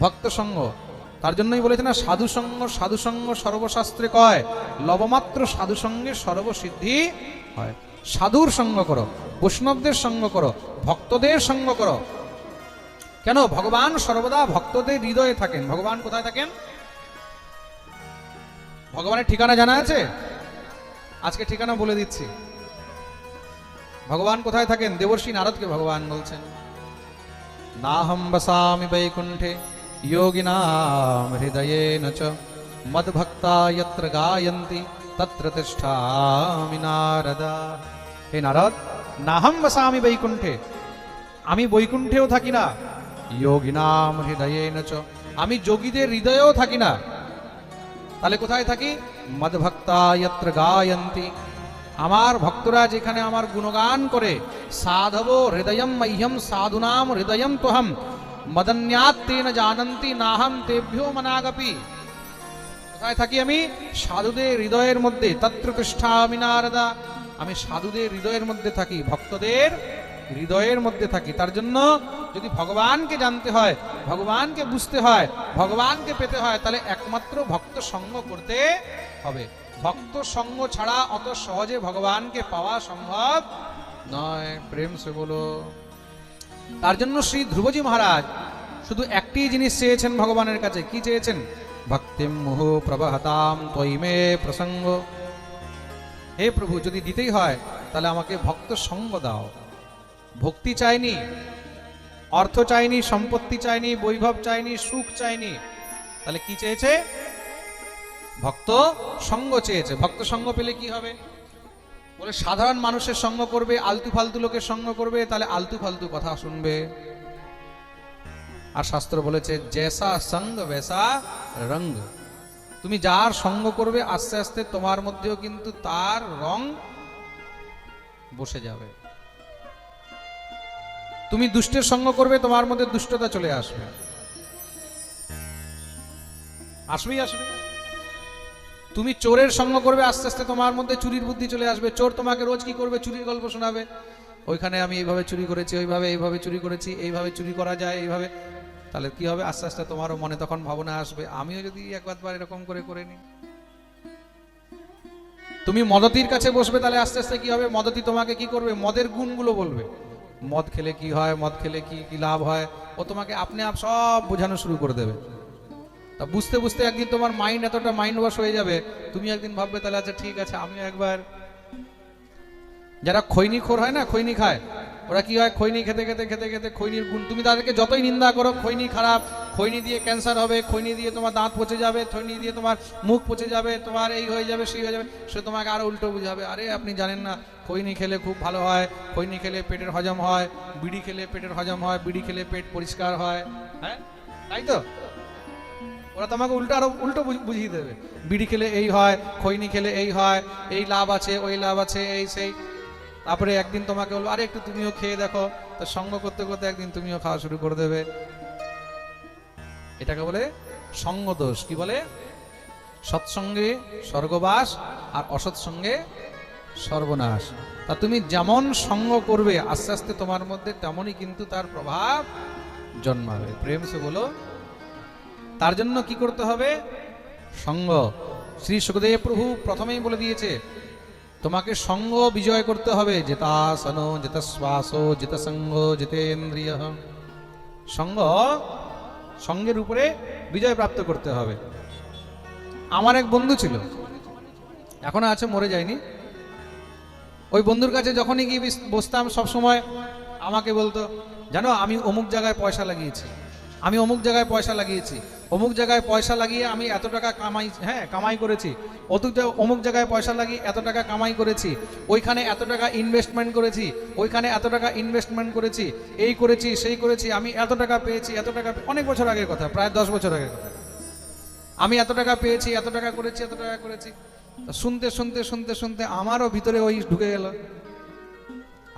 ভক্ত সঙ্গ। তার জন্যই বলেছে না, সাধু সঙ্গ সর্বশাস্ত্রে কয়, লবমাত্র সাধু সঙ্গে সর্বসিদ্ধি হয়। সাধুর সঙ্গ করো, বৈষ্ণবদের সঙ্গ করো, ভক্তদের সঙ্গ করো। কেন? ভগবান সর্বদা ভক্তদের হৃদয়ে থাকেন। ভগবান কোথায় থাকেন? ভগবানের ঠিকানা জানা আছে? আজকে ঠিকানা বলে দিচ্ছি। ভগবান কোথায় থাকেন? দেবর্ষি নারদকে ভগবান বলছেন, নাহম বসামি বৈকুণ্ঠে যোগিনাম হৃদয়েন চ মদ্ভক্তা যত্র গায়ন্তি তত্র তিষ্ঠামি নারদা। হে নারদ, নাহম বসামি বৈকুণ্ঠে, আমি বৈকুণ্ঠেও থাকি না। যোগিনাম হৃদয়েন চ, আমি যোগীদের হৃদয়েও থাকি না। তাহলে কোথায় থাকি? মদ্ভক্তা যত্র গায়ন্তি, আমার ভক্তরা যেখানে আমার গুণগান করে, সাধবো হৃদয়ম মহ্যম সাধুনাম হৃদয়ম তোহম মদন্যাৎ তেন জানন্তি নাহম তেভ্যো মনাগপি। কোথায় থাকি আমি? সাধুদের হৃদয়ের মধ্যে। তত্র তিষ্ঠামি নারদা, আমি সাধুদের হৃদয়ের মধ্যে থাকি, ভক্তদের হৃদয়ের মধ্যে থাকি। তার জন্য যদি ভগবানকে জানতে হয়, ভগবানকে বুঝতে হয়, ভগবানকে পেতে হয়, তাহলে একমাত্র ভক্ত সঙ্গ করতে হবে। ভক্ত সঙ্গ ছাড়া অত সহজে ভগবানকে পাওয়া সম্ভব নয়। প্রেম সে বলো। তার জন্য শ্রী ধ্রুবজি মহারাজ শুধু একটি জিনিস চেয়েছেন ভগবানের কাছে। কি চেয়েছেন? ভক্তিম মুহু প্রবহতাম ত্বয়ি মে প্রসঙ্গ। হে প্রভু, যদি দিতেই হয় তাহলে আমাকে ভক্ত সঙ্গ দাও। ভক্তি চাইনি, অর্থ চাইনি, সম্পত্তি চাইনি, বৈভব চাইনি, সুখ চাইনি। তাহলে কি চেয়েছে? ভক্ত সঙ্গ চেয়েছে। ভক্ত সঙ্গ পেলে কি হবে? বলে সাধারণ মানুষের সঙ্গ করবে, আলতু ফালতু লোকের সঙ্গ করবে, তাহলে আলতু ফালতু কথা শুনবে। আর শাস্ত্র বলেছে, জেসা সঙ্গ বেসা রঙ্গ। তুমি যার সঙ্গ করবে, আস্তে আস্তে তোমার মধ্যেও কিন্তু তার রং বসে যাবে। তুমি দুষ্টের সঙ্গ করবে, তোমার মধ্যে দুষ্টতা চলে আসবে। আসবেই আসবে। তুমি চোরের সঙ্গ করবে, আস্তে আস্তে তোমার মধ্যে চুরির বুদ্ধি চলে আসবে। চোর তোমাকে রোজ কি করবে? চুরির গল্প শোনাবে। ওইখানে আমি এইভাবে চুরি করেছি, ওইভাবে এইভাবে চুরি করেছি, এইভাবে চুরি করা যায়, এইভাবে। তাহলে কি হবে? আস্তে আস্তে তোমারও মনে তখন ভাবনা আসবে, আমিও যদি একবার এরকম করে নিই। তুমি মদতির কাছে বসবে, তাহলে আস্তে আস্তে কি হবে? মদতি তোমাকে কি করবে? মদের গুণগুলো বলবে। মদ খেলে কি হয়, মদ খেলে কি কি লাভ হয়, ও তোমাকে আপনি আপ সব বোঝানো শুরু করে দেবে। তা বুঝতে বুঝতে একদিন তোমার মাইন্ড এতটা মাইন্ড ওয়াশ হয়ে যাবে, তুমি একদিন ভাববে তাহলে আচ্ছা ঠিক আছে, আমিও একবার। যারা খৈনি খোর হয় না, খৈনি খায়, ওরা কি হয়? খৈনি খেতে খেতে খেতে খেতে খৈনির গুণ, তুমি তাদেরকে যতই নিন্দা করো, খৈনি খারাপ, খৈনি দিয়ে ক্যান্সার হবে, খৈনি দিয়ে তোমার দাঁত পচে যাবে, খৈনি দিয়ে তোমার মুখ পচে যাবে, তোমার এই হয়ে যাবে, সেই হয়ে যাবে, সে তোমাকে আরো উল্টো বুঝাবে। আরে আপনি জানেন না, খৈনি খেলে খুব ভালো হয়, খৈনি খেলে পেটের হজম হয়, বিড়ি খেলে পেটের হজম হয়, বিড়ি খেলে পেট পরিষ্কার হয়। হ্যাঁ, তাই তো? ওরা তোমাকে উল্টো বুঝিয়ে দেবে। বিড়ি খেলে এই হয়, খৈনি খেলে এই হয়, এই লাভ আছে, ওই লাভ আছে, এই সেই। তারপরে একদিন তোমাকে বলবো, আরে একটু তুমিও খেয়ে দেখো। তো সঙ্গ করতে করতে একদিন তুমিও খাওয়া শুরু করে দেবে। এটাকে বলে সঙ্গ দোষ। কি বলে? সৎসঙ্গে স্বর্গবাস, আর অসৎসঙ্গে সর্বনাশ। তা তুমি যেমন সঙ্গ করবে, আস্তে আস্তে তোমার মধ্যে তেমনই কিন্তু তার প্রভাব জন্মাবে। প্রেম সে বলো। তার জন্য কি করতে হবে? সঙ্গ। শ্রী সুখদেব প্রভু প্রথমেই বলে দিয়েছে, তোমাকে সঙ্গ বিজয় করতে হবে। যেতাসন যেতশ্বাস যেতসঙ্গ জিতেন্দ্রিয়। সঙ্গের উপরে বিজয় প্রাপ্ত করতে হবে। আমার এক বন্ধু ছিল, এখনো আছে, মরে যায়নি। ওই বন্ধুর কাছে যখনই গিয়ে বসতাম, সবসময় আমাকে বলতো, জানো আমি অমুক জায়গায় পয়সা লাগিয়েছি, আমি অমুক জায়গায় পয়সা লাগিয়েছি, অমুক জায়গায় পয়সা লাগিয়ে আমি এত টাকা কামাই করেছি, অমুক জায়গায় পয়সা লাগিয়ে এত টাকা কামাই করেছি, ওইখানে এত টাকা ইনভেস্টমেন্ট করেছি, ওইখানে এত টাকা ইনভেস্টমেন্ট করেছি, এই করেছি সেই করেছি, আমি এত টাকা পেয়েছি, এত টাকা। অনেক বছর আগের কথা, প্রায় 10 বছর আগের কথা। আমি এত টাকা পেয়েছি, এত টাকা করেছি, এত টাকা করেছি। শুনতে শুনতে শুনতে শুনতে আমারও ভিতরে ওই ঢুকে গেল।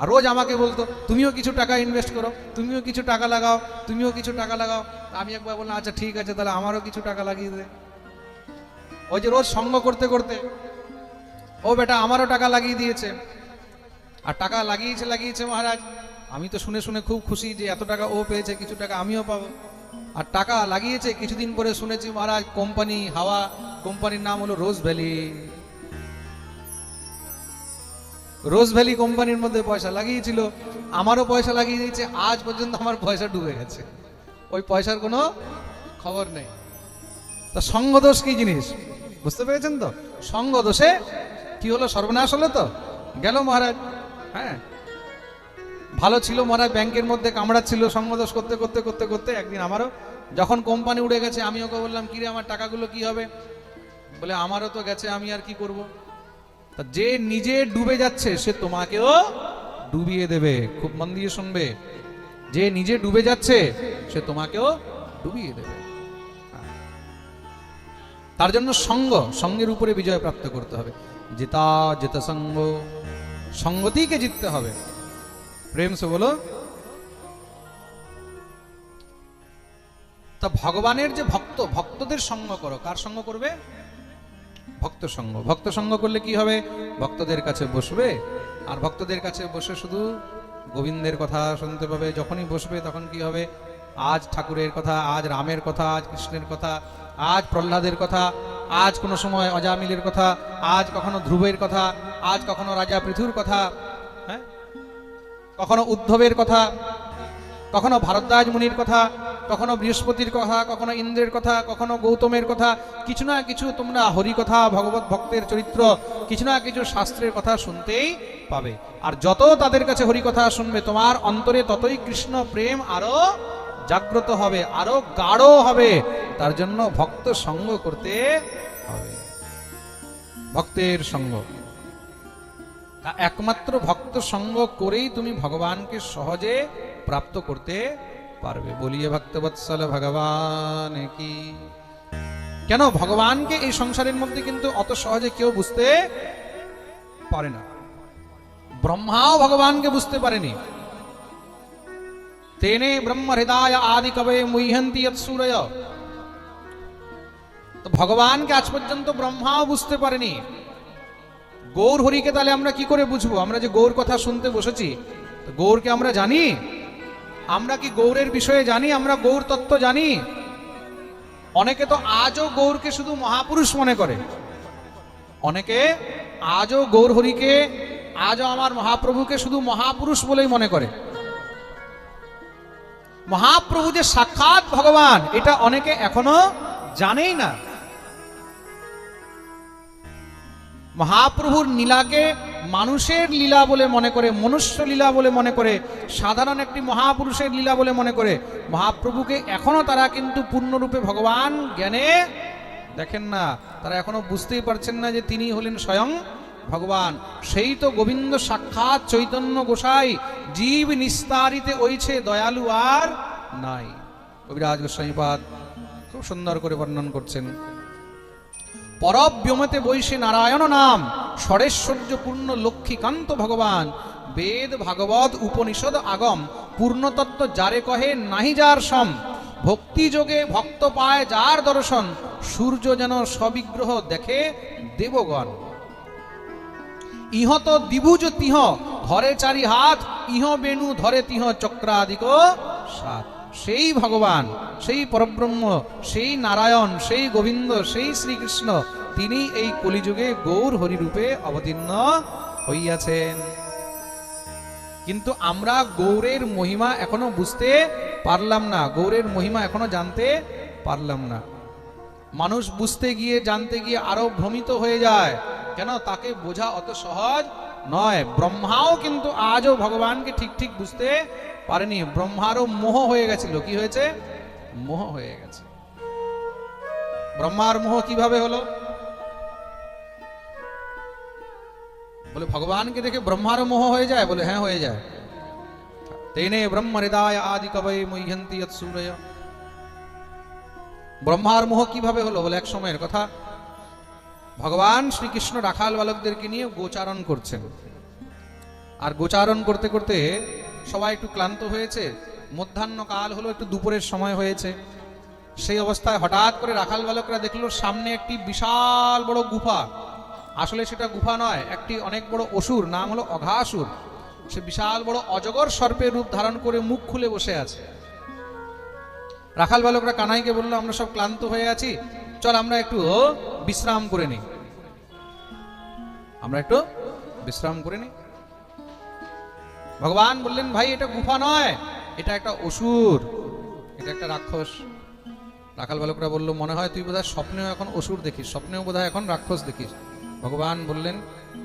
আর রোজ আমাকে বলতো, তুমিও কিছু টাকা ইনভেস্ট করো, তুমিও কিছু টাকা লাগাও, তুমিও কিছু টাকা লাগাও। আমি একবার বললাম, আচ্ছা ঠিক আছে, তাহলে আমারও কিছু টাকা লাগিয়ে দে। ওই যে রোজ সঙ্গ করতে করতে ও বেটা আমারও টাকা লাগিয়ে দিয়েছে। আর টাকা লাগিয়েছে মহারাজ। আমি তো শুনে শুনে খুব খুশি যে এত টাকা ও পেয়েছে, কিছু টাকা আমিও পাবো। আর টাকা লাগিয়েছে। কিছুদিন পরে শুনেছি মহারাজ কোম্পানি হাওয়া, কোম্পানির নাম হলো রোজ ভ্যালি। রোজ ভ্যালি কোম্পানির মধ্যে পয়সা লাগিয়েছিল, আমারও পয়সা লাগিয়ে দিয়েছে। আজ পর্যন্ত আমার পয়সা ডুবে গেছে, ওই পয়সার কোনো খবর নেই। তা সঙ্গদোষ কি জিনিস বুঝতে পেরেছেন তো? সঙ্গদোষে কি হলো? সর্বনাশ হলো তো, গেল মহারাজ। হ্যাঁ, ভালো ছিল মহারাজ, ব্যাংকের মধ্যে কামড়াচ্ছিল সঙ্গদোষ করতে করতে করতে করতে। একদিন আমারও যখন কোম্পানি উড়ে গেছে, আমি ওকে বললাম, কিরে আমার টাকাগুলো কি হবে? বলে আমারও তো গেছে, আমি আর কি করব। তা যে নিজে ডুবে যাচ্ছে সে তোমাকেও ডুবিয়ে দেবে। খুব মন দিয়ে শুনবে, যে নিজে ডুবে যাচ্ছে সে তোমাকেও ডুবিয়ে দেবে। তার জন্য সঙ্গের উপরে বিজয় প্রাপ্ত করতে হবে। জিতা জিত সঙ্গ, সঙ্গতিকে জিততে হবে। প্রেম সে বলো। তা ভগবানের যে ভক্ত, ভক্তদের সঙ্গ করো। কার সঙ্গ করবে? ভক্ত সঙ্গ। ভক্ত সঙ্গ করলে কি হবে? ভক্তদের কাছে বসবে, আর ভক্তদের কাছে বসে শুধু গোবিন্দের কথা শুনতে পাবে। যখনই বসবে তখন কি হবে? আজ ঠাকুরের কথা, আজ রামের কথা, আজ কৃষ্ণের কথা, আজ প্রহ্লাদের কথা, আজ কোনো সময় অজামিলের কথা, আজ কখনো ধ্রুবের কথা, আজ কখনো রাজা পৃথুর কথা, হ্যাঁ, কখনো উদ্ধবের কথা, কখনো ভারদ্বাজ মুনির কথা, কখনো বৃহস্পতির কথা, কখনো ইন্দ্রের কথা, কখনো গৌতমের কথা। কিছু না কিছু তোমরা হরি কথা, ভগবত ভক্তের চরিত্র, কিছু না কিছু শাস্ত্রের কথা শুনতেই পাবে। আর যত তাদের কাছে হরি কথা শুনবে, তোমার অন্তরে ততই কৃষ্ণ প্রেম আরো জাগ্রত হবে, আরো গাঢ় হবে। তার জন্য ভক্ত সঙ্গ করতে হবে, ভক্তের সঙ্গ। একমাত্র ভক্ত সঙ্গ করেই তুমি ভগবানকে সহজে প্রাপ্ত করতে পারবে। বলিয়ে ভক্তবৎসল ভগবান কি। কেন ভগবানকে এই সংসারের মধ্যে কিন্তু অত সহজে কেউ বুঝতে পারে না। ব্রহ্মাও ভগবানকে বুঝতে পারেনি। তেনে ব্রহ্ম হৃদয় আদি কবে মুহ্যন্তি যৎসূরয়। তো ভগবানকে আজ পর্যন্ত ব্রহ্মাও বুঝতে পারেনি। গৌর হরিকে তাহলে আমরা কি করে বুঝবো? আমরা যে গৌর কথা শুনতে বসেছি, গৌরকে আমরা জানি? আমরা কি গৌরের বিষয়ে জানি? আমরা গৌর তত্ত্ব জানি? অনেকে তো আজও গৌরকে শুধু মহাপুরুষ মনে করে। অনেকে আজও গৌর হরিকে, আজও আমার মহাপ্রভুকে শুধু মহাপুরুষ বলেই মনে করে। মহাপ্রভু যে সাক্ষাৎ ভগবান, এটা অনেকে এখনো জানেই না। মহাপ্রভুর লীলাকে মানুষের লীলা বলে মনে করে, মনুষ্য লীলা বলে মনে করে, সাধারণ একটি মহাপুরুষের লীলা বলে মনে করে। মহাপ্রভুকে এখনো তারা কিন্তু পূর্ণরূপে ভগবান জ্ঞানে দেখেন না। তারা এখনো বুঝতেই পারছেন না যে তিনি হলেন স্বয়ং ভগবান। সেই তো গোবিন্দ সাক্ষাৎ চৈতন্য গোসাই, জীব নিস্তারিতে ওইছে দয়ালু আর নাই। কবিরাজ গোস্বামীপাদ খুব সুন্দর করে বর্ণন করছেন। পরব্যোমতে বৈশে নারায়ণ নাম, ষড়ৈশ্বর্য পূর্ণ লক্ষ্মীকান্ত ভগবান। বেদ ভাগবত উপনিষদ আগম, পূর্ণতত্ত্ব যারে কহে নাহি যার সম। ভক্তি যোগে ভক্ত পায় যার দর্শন, সূর্য যেন সবিগ্রহ দেখে দেবগণ। ইহত দিবুজ তিহ ধরে চারি হাত, ইহ বেণু ধরে তিহ চক্রাদিক সাত। সেই ভগবান, সেই পরব্রহ্ম, সেই নারায়ণ, সেই গোবিন্দ, সেই শ্রীকৃষ্ণ, তিনি এই কলিযুগে গৌর হরিরূপে অবতীর্ণ হইয়াছেন। কিন্তু আমরা গৌরের মহিমা এখনো বুঝতে পারলাম না, গৌরের মহিমা এখনো জানতে পারলাম না। মানুষ বুঝতে গিয়ে, জানতে গিয়ে আরো ভ্রমিত হয়ে যায়। কেন? তাকে বোঝা অত সহজ নয়। ব্রহ্মাও কিন্তু আজও ভগবানকে ঠিক ঠিক বুঝতে পারেনি। ব্রহ্মারও মোহ হয়ে গেছিল। কি হয়েছে? মোহ হয়ে গেছে। ব্রহ্মার মোহ কিভাবে হলো? বলে ভগবানকে দেখে ব্রহ্মারও মোহ হয়ে যায়? বলে হ্যাঁ হয়ে যায়। তেনে ব্রহ্ম হৃদয় আদি কবে মুহ্যন্তি যৎসূরয়। ব্রহ্মার মোহ কিভাবে হলো? বলে এক সময়ের কথা, ভগবান শ্রীকৃষ্ণ রাখাল বালকদেরকে নিয়ে গোচারণ করছেন। আর গোচারণ করতে করতে সবাই একটু ক্লান্ত হয়েছে। মধ্যাহ্ন কাল হলো, একটু দুপুরের সময় হয়েছে। সেই অবস্থায় হঠাৎ করে রাখাল বালকরা দেখলো সামনে একটি বিশাল বড় গুফা। আসলে সেটা গুফা নয়, একটি অনেক বড় অসুর, নাম হলো অঘাসুর। সে বিশাল বড় অজগর সর্পের রূপ ধারণ করে মুখ খুলে বসে আছে। রাখাল বালকরা কানাইকে বললো, আমরা সব ক্লান্ত হয়ে আছি, চল আমরা একটু বিশ্রাম করে নিই, আমরা একটু বিশ্রাম করে নিই। ভগবান বললেন, ভাই এটা গুফা নয়, এটা একটা অসুর, এটা একটা রাক্ষস। রাখাল বালকরা বলল, মনে হয় তুই বোধহয় স্বপ্নেও এখন অসুর দেখিস, স্বপ্নেও বোধহয় এখন রাক্ষস দেখিস। ভগবান বললেন,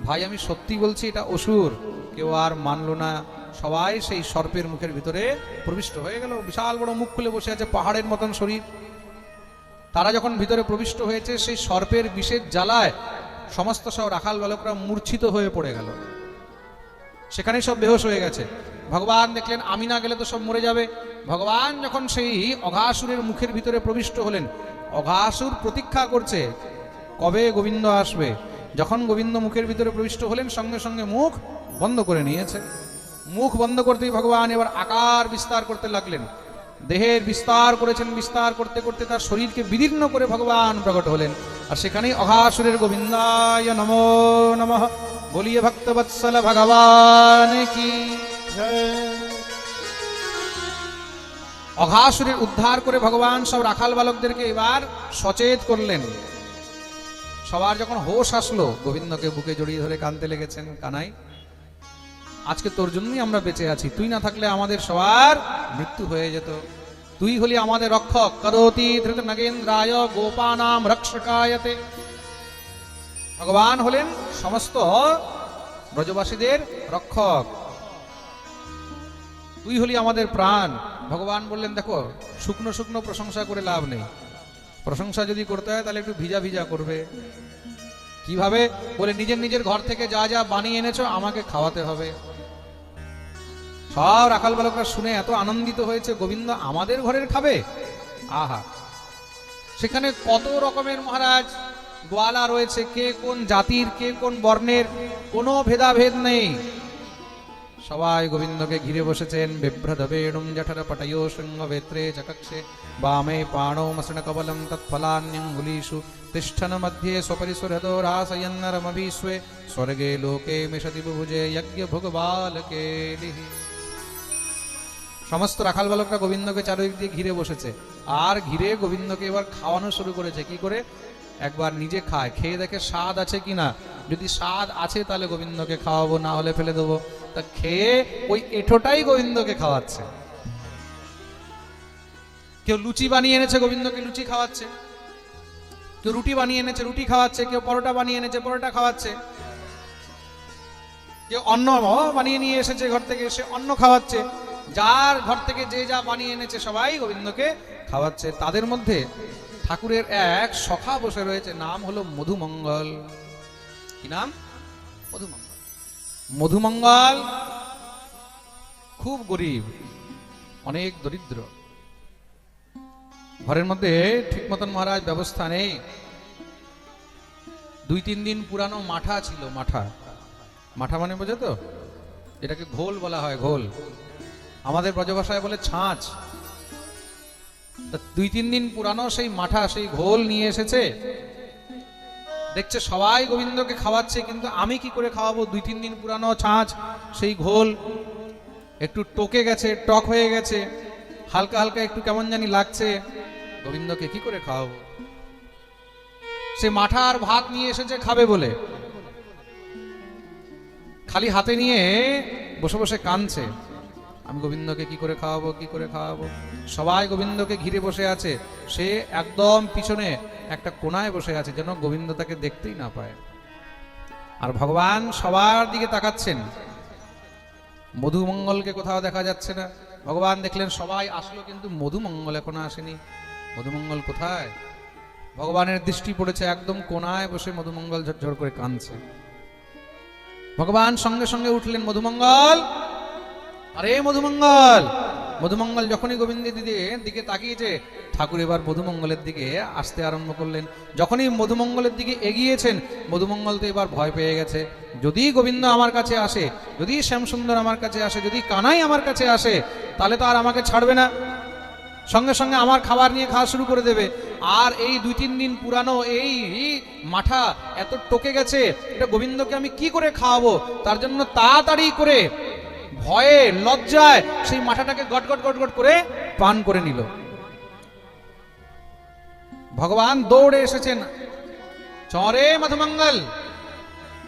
ভাই আমি সত্যি বলছি এটা অসুর। কেউ আর মানলো না, সবাই সেই সর্পের মুখের ভিতরে প্রবিষ্ট হয়ে গেল। বিশাল বড় মুখ খুলে বসে আছে, পাহাড়ের মতন শরীর। তারা যখন ভিতরে প্রবিষ্ট হয়েছে, সেই সর্পের বিষের জ্বালায় সমস্ত সব রাখাল বালকরা মূর্ছিত হয়ে পড়ে গেল, সেখানেই সব বেহোশ হয়ে গেছে। ভগবান দেখলেন আমি না গেলে তো সব মরে যাবে। ভগবান যখন সেই অঘাসুরের মুখের ভিতরে প্রবিষ্ট হলেন, অঘাসুর প্রতীক্ষা করছে কবে গোবিন্দ আসবে। যখন গোবিন্দ মুখের ভিতরে প্রবিষ্ট হলেন, সঙ্গে সঙ্গে মুখ বন্ধ করে নিয়েছে। মুখ বন্ধ করতেই ভগবান এবার আকার বিস্তার করতে লাগলেন। দেহের বিস্তার করেছেন, বিস্তার করতে করতে তার শরীরকে বিদীর্ণ করে ভগবান প্রকট হলেন। আর সেখানেই অঘাসুরের গোবিন্দায় নমো নমঃ বলিয়ে ভক্তবৎসল ভগবান কি জয়। অঘাসুরের উদ্ধার করে ভগবান সব রাখাল বালকদেরকে এবার সচেত করলেন। সবার যখন হোশ আসলো, গোবিন্দকে বুকে জড়িয়ে ধরে কাঁদতে লেগেছেন, কানাই আজকে তোর জন্যই আমরা বেঁচে আছি, তুই না থাকলে আমাদের সবার মৃত্যু হয়ে যেত। তুই হলি আমাদের রক্ষক। করোতি ধৃত নগেন্দ্রায় গোপানাম রক্ষকায়তে। ভগবান হলেন সমস্ত ব্রজবাসীদের রক্ষক, তুই হলি আমাদের প্রাণ। ভগবান বললেন, দেখো শুকনো শুকনো প্রশংসা করে লাভ নেই, প্রশংসা যদি করতে হয় তাহলে একটু ভিজা ভিজা করবে। কিভাবে? বলে নিজের নিজের ঘর থেকে যা যা বানিয়ে এনেছো আমাকে খাওয়াতে হবে। সব রাখাল বালকরা শুনে এত আনন্দিত হয়েছে, গোবিন্দ আমাদের ঘরের খাবে। আহা, সেখানে কত রকমের মহারাজ গোয়ালা রয়েছে, কে কোন জাতির, কে কোন বর্ণের, কোনো ভেদাভেদ নেই। সবাই গোবিন্দকে ঘিরে বসেছেন। বিভ্রদবেণুম জঠর পটयो শৃঙ্গবেত্রে চকক্ষে বামে পাণো মসৃণ কবলম তৎফলান্যঙ্গুলীষু তিষ্ঠন মধ্যে স্বপরিসুরতো রাসয়ন্নরমভিস্বে স্বর্গে লোকে মিশতি বুভুজে যজ্ঞ ভোগবালকেলিঃ। সমস্ত রাখাল বালকরা গোবিন্দকে চারিদিক দিয়ে ঘিরে বসেছে, আর ঘিরে গোবিন্দকে এবার খাওয়ানো শুরু করেছে। কি করে? একবার নিজে খায়, খেয়ে দেখে স্বাদ আছে কিনা। যদি স্বাদ আছে তাহলে গোবিন্দকে খাওয়াবো, না হলে ফেলে দেবো। তা খেয়ে ওই এঁঠোটাই গোবিন্দকে খাওয়াচ্ছে। কেউ লুচি বানিয়ে এনেছে, গোবিন্দকে লুচি খাওয়াচ্ছে। কেউ রুটি বানিয়ে এনেছে, রুটি খাওয়াচ্ছে। কেউ পরোটা বানিয়ে এনেছে, পরোটা খাওয়াচ্ছে। কেউ অন্ন বানিয়ে নিয়ে এসেছে ঘর থেকে, সে অন্ন খাওয়াচ্ছে। যার ঘর থেকে যে যা বানিয়ে এনেছে সবাই গোবিন্দকে খাওয়াচ্ছে। তাদের মধ্যে ঠাকুরের এক সখা বসে রয়েছে, নাম হলো মধুমঙ্গল। কি নাম? মধুমঙ্গল। মধুমঙ্গল খুব গরিব, অনেক দরিদ্র। ঘরের মধ্যে ঠিক মতন মহারাজ ব্যবস্থা নেই। 2-3 দিন পুরানো মাঠা ছিল। মাঠা, মাঠা মানে বোঝো তো, এটাকে ঘোল বলা হয়। ঘোল আমাদের ব্রজভাষায় বলে ছাঁচ। 2-3 দিন পুরানো সেই মাঠা, সেই ঘোল নিয়ে এসেছে। দেখছে সবাই গোবিন্দকে খাওয়াচ্ছে, কিন্তু আমি কি করে খাওয়াবো? 2-3 দিন পুরানো ছাঁচ, সেই ঘোল একটু টকে গেছে, টক হয়ে গেছে, হালকা হালকা একটু কেমন জানি লাগছে। গোবিন্দকে কি করে খাওয়াবো? সে মাঠা আর ভাত নিয়ে এসেছে খাবে বলে, খালি হাতে নিয়ে বসে বসে কাঁদছে, আমি গোবিন্দকে কি করে খাওয়াবো, কি করে খাওয়াবো। সবাই গোবিন্দকে ঘিরে বসে আছে, সে একদম পিছনে একটা কোনায় বসে আছে, যেন গোবিন্দ তাকে দেখতেই না পায়। আর ভগবান সবার দিকে তাকাচ্ছেন, মধুমঙ্গলকে কোথাও দেখা যাচ্ছে না। ভগবান দেখলেন সবাই আসলো, কিন্তু মধুমঙ্গল এখনো আসেনি। মধুমঙ্গল কোথায়? ভগবানের দৃষ্টি পড়েছে একদম কোনায় বসে মধুমঙ্গল ঝরঝর করে কাঁদছে। ভগবান সঙ্গে সঙ্গে উঠলেন, মধুমঙ্গল, আরে মধুমঙ্গল। মধুমঙ্গল যখনই গোবিন্দের দিকে তাকিয়েছে, ঠাকুর এবার মধুমঙ্গলের দিকে আসতে আরম্ভ করলেন। যখনই মধুমঙ্গলের দিকে এগিয়েছেন, মধুমঙ্গল তো এবার ভয় পেয়ে গেছে। যদি গোবিন্দ আমার কাছে আসে, যদি শ্যামসুন্দর আমার কাছে আসে, যদি কানাই আমার কাছে আসে, তাহলে তো আর আমাকে ছাড়বে না, সঙ্গে সঙ্গে আমার খাবার নিয়ে খাওয়া শুরু করে দেবে। আর এই 2-3 দিন পুরানো এই মাঠা এত টকে গেছে, এটা গোবিন্দকে আমি কি করে খাওয়াবো? তার জন্য তাড়াতাড়ি করে ভয়ে লজ্জায় সেই মাথাটাকে গটগট গটগট করে পান করে নিল। ভগবান দৌড়ে এসেছেন, চরে মধুমঙ্গল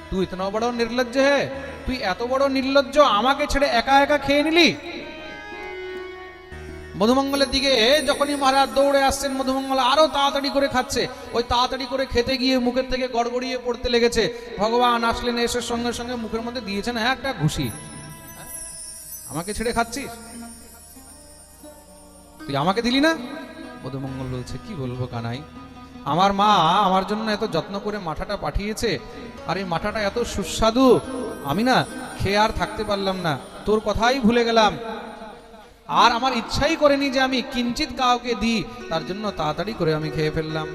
তুই ইতনা বড় নির্লজ্জ হে, তুই এত বড় নির্লজ্জ, আমাকে ছেড়ে একা একা খেয়ে নিলি। মধুমঙ্গলের দিকে যখনই মহারাজ দৌড়ে আসছেন, মধুমঙ্গল আরো তাড়াতাড়ি করে খাচ্ছে। ওই তাড়াতাড়ি করে খেতে গিয়ে মুখের থেকে গড়গড়িয়ে পড়তে লেগেছে। ভগবান আসলেন, এসে সঙ্গে সঙ্গে মুখের মধ্যে দিয়েছেন একটা ঘুষি। আমাকে ছেড়ে খাচ্ছিস, তুই আমাকে দিলি না? মধুমঙ্গল বলছে, কি বলবো কানাই, আমার মা আমার জন্য এত যত্ন করে মাঠাটা পাঠিয়েছে, আর এই মাঠাটা এত সুস্বাদু, আমি না খেয়ে আর থাকতে পারলাম না, তোর কথাই ভুলে গেলাম, আর আমার ইচ্ছাই করেনি যে আমি কিঞ্চিত কাউকে দিই, তার জন্য তাড়াতাড়ি করে আমি খেয়ে ফেললাম।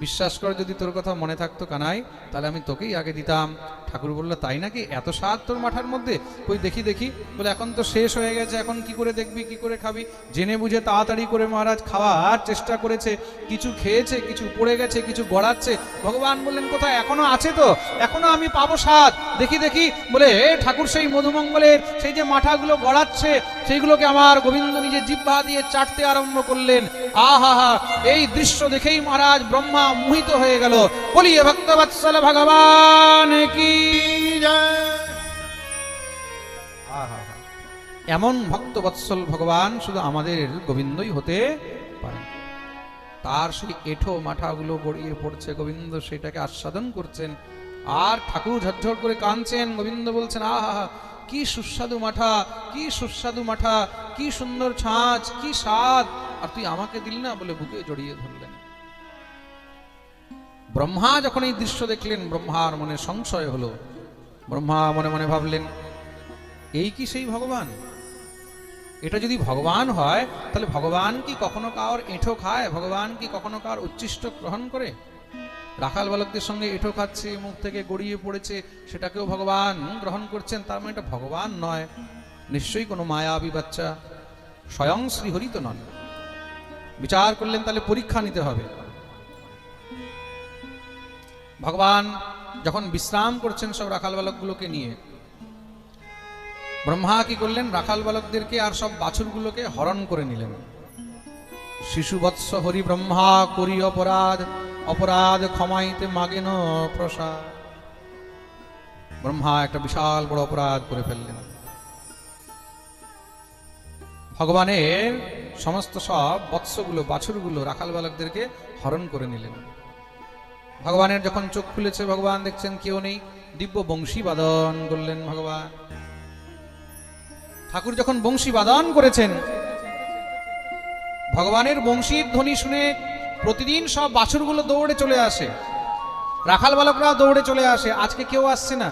বিশ্বাস কর, যদি তোর কথা মনে থাকতো কানাই, তাহলে আমি তোকেই আগে দিতাম। ঠাকুর বলল, তাই নাকি? এত স্বাদ তোর মাঠার মধ্যে? কই দেখি দেখি। বলে, এখন তো শেষ হয়ে গেছে, এখন কি করে দেখবি, কি করে খাবি? জেনে বুঝে তাড়াতাড়ি করে মহারাজ খাওয়ার চেষ্টা করেছে, কিছু খেয়েছে, কিছু পড়ে গেছে, কিছু গড়াচ্ছে। ভগবান বললেন, কোথায়, এখনো আছে তো, এখনো আমি পাবো স্বাদ, দেখি দেখি। বলে, ঠাকুর সেই মধুমঙ্গলের সেই যে মাঠাগুলো গড়াচ্ছে, সেইগুলোকে আমার গোবিন্দ নিজে জিহ্বা দিয়ে চাটতে আরম্ভ করলেন। আহা হা, এই দৃশ্য দেখেই মহারাজ ব্রহ্মা মোহিত হয়ে গেল। বলিয়ে ভক্তবৎসল ভগবান কি জয়। এমন ভক্তবৎসল ভগবান শুধু আমাদের গোবিন্দই হতে পারেন। তার সেই এঠো মাঠাগুলো গড়িয়ে পড়ছে, গোবিন্দ সেটাকে আস্বাদন করছেন, আর ঠাকুর ঝরঝর করে কাঁদছেন। গোবিন্দ বলছেন, আহা, কি সুস্বাদু মাঠা, কি সুস্বাদু মাঠা, কি সুন্দর ছাঁচ, কি স্বাদ, আর তুই আমাকে দিলি না? বলে বুকে জড়িয়ে ধরলেন। ব্রহ্মা যখন এই দৃশ্য দেখলেন, ব্রহ্মার মনে সংশয় হলো। ব্রহ্মা মনে মনে ভাবলেন, এই কি সেই ভগবান? এটা যদি ভগবান হয়, তাহলে ভগবান কি কখনো কার এঁঠো খায়? ভগবান কি কখনো কার উচ্ছিষ্ট গ্রহণ করে? রাখাল বালকদের সঙ্গে এঁঠো খাচ্ছে, মুখ থেকে গড়িয়ে পড়েছে, সেটাকেও ভগবান গ্রহণ করছেন, তার মানে এটা ভগবান নয়, নিশ্চয়ই কোনো মায়াবী বাচ্চা, স্বয়ং শ্রীহরি তো নন। বিচার করলেন, তাহলে পরীক্ষা নিতে হবে। ভগবান যখন বিশ্রাম করছেন সব রাখাল বালকগুলোকে নিয়ে, ব্রহ্মা কি করলেন, রাখাল বালকদেরকে আর সব বাছুরগুলোকে হরণ করে নিলেন। শিশুবৎস হরি ব্রহ্মা করি অপরাধ, অপরাধ ক্ষমাইতে মাগেন প্রসাদ। ব্রহ্মা একটা বিশাল বড় অপরাধ করে ফেললেন। ভগবানের সমস্ত সব বৎসগুলো, বাছুরগুলো, রাখাল বালকদেরকে হরণ করে নিলেন। ভগবানের যখন চোখ খুলেছে, ভগবান দেখছেন কেউ নেই, দিব্য বংশী বাদন করলেন ভগবান। ঠাকুর যখন বংশী বাদন করেছেন, ভগবানের বংশীর ধ্বনি শুনে প্রতিদিন সব বাছুরগুলো দৌড়ে চলে আসে, রাখাল বালকরা দৌড়ে চলে আসে, আজকে কেউ আসছে না।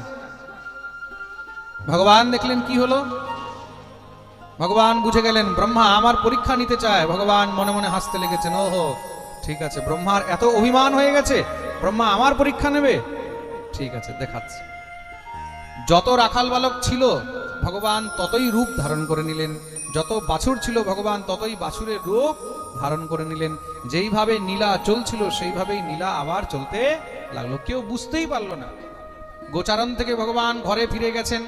ভগবান দেখলেন কি হলো, ভগবান বুঝে গেলেন ব্রহ্মা আমার পরীক্ষা নিতে চায়। ভগবান মনে মনে হাসতে লেগেছেন, ওহো ঠিক আছে, ব্রহ্মার এত অভিমান হয়ে গেছে, ব্রহ্মা আমার পরীক্ষা নেবে, ঠিক আছে দেখাচ্ছে। যত রাখাল বালক ছিল ভগবান ততই রূপ ধারণ করে নিলেন, যত বাছুর ছিল ভগবান ততই বাছুরের রূপ ধারণ করে নিলেন। যেইভাবে নীলা চলছিল সেইভাবেই নীলা আবার চলতে লাগলো, কেউ বুঝতেই পারলো না। গোচারণ থেকে ভগবান ঘরে ফিরে গেছেন,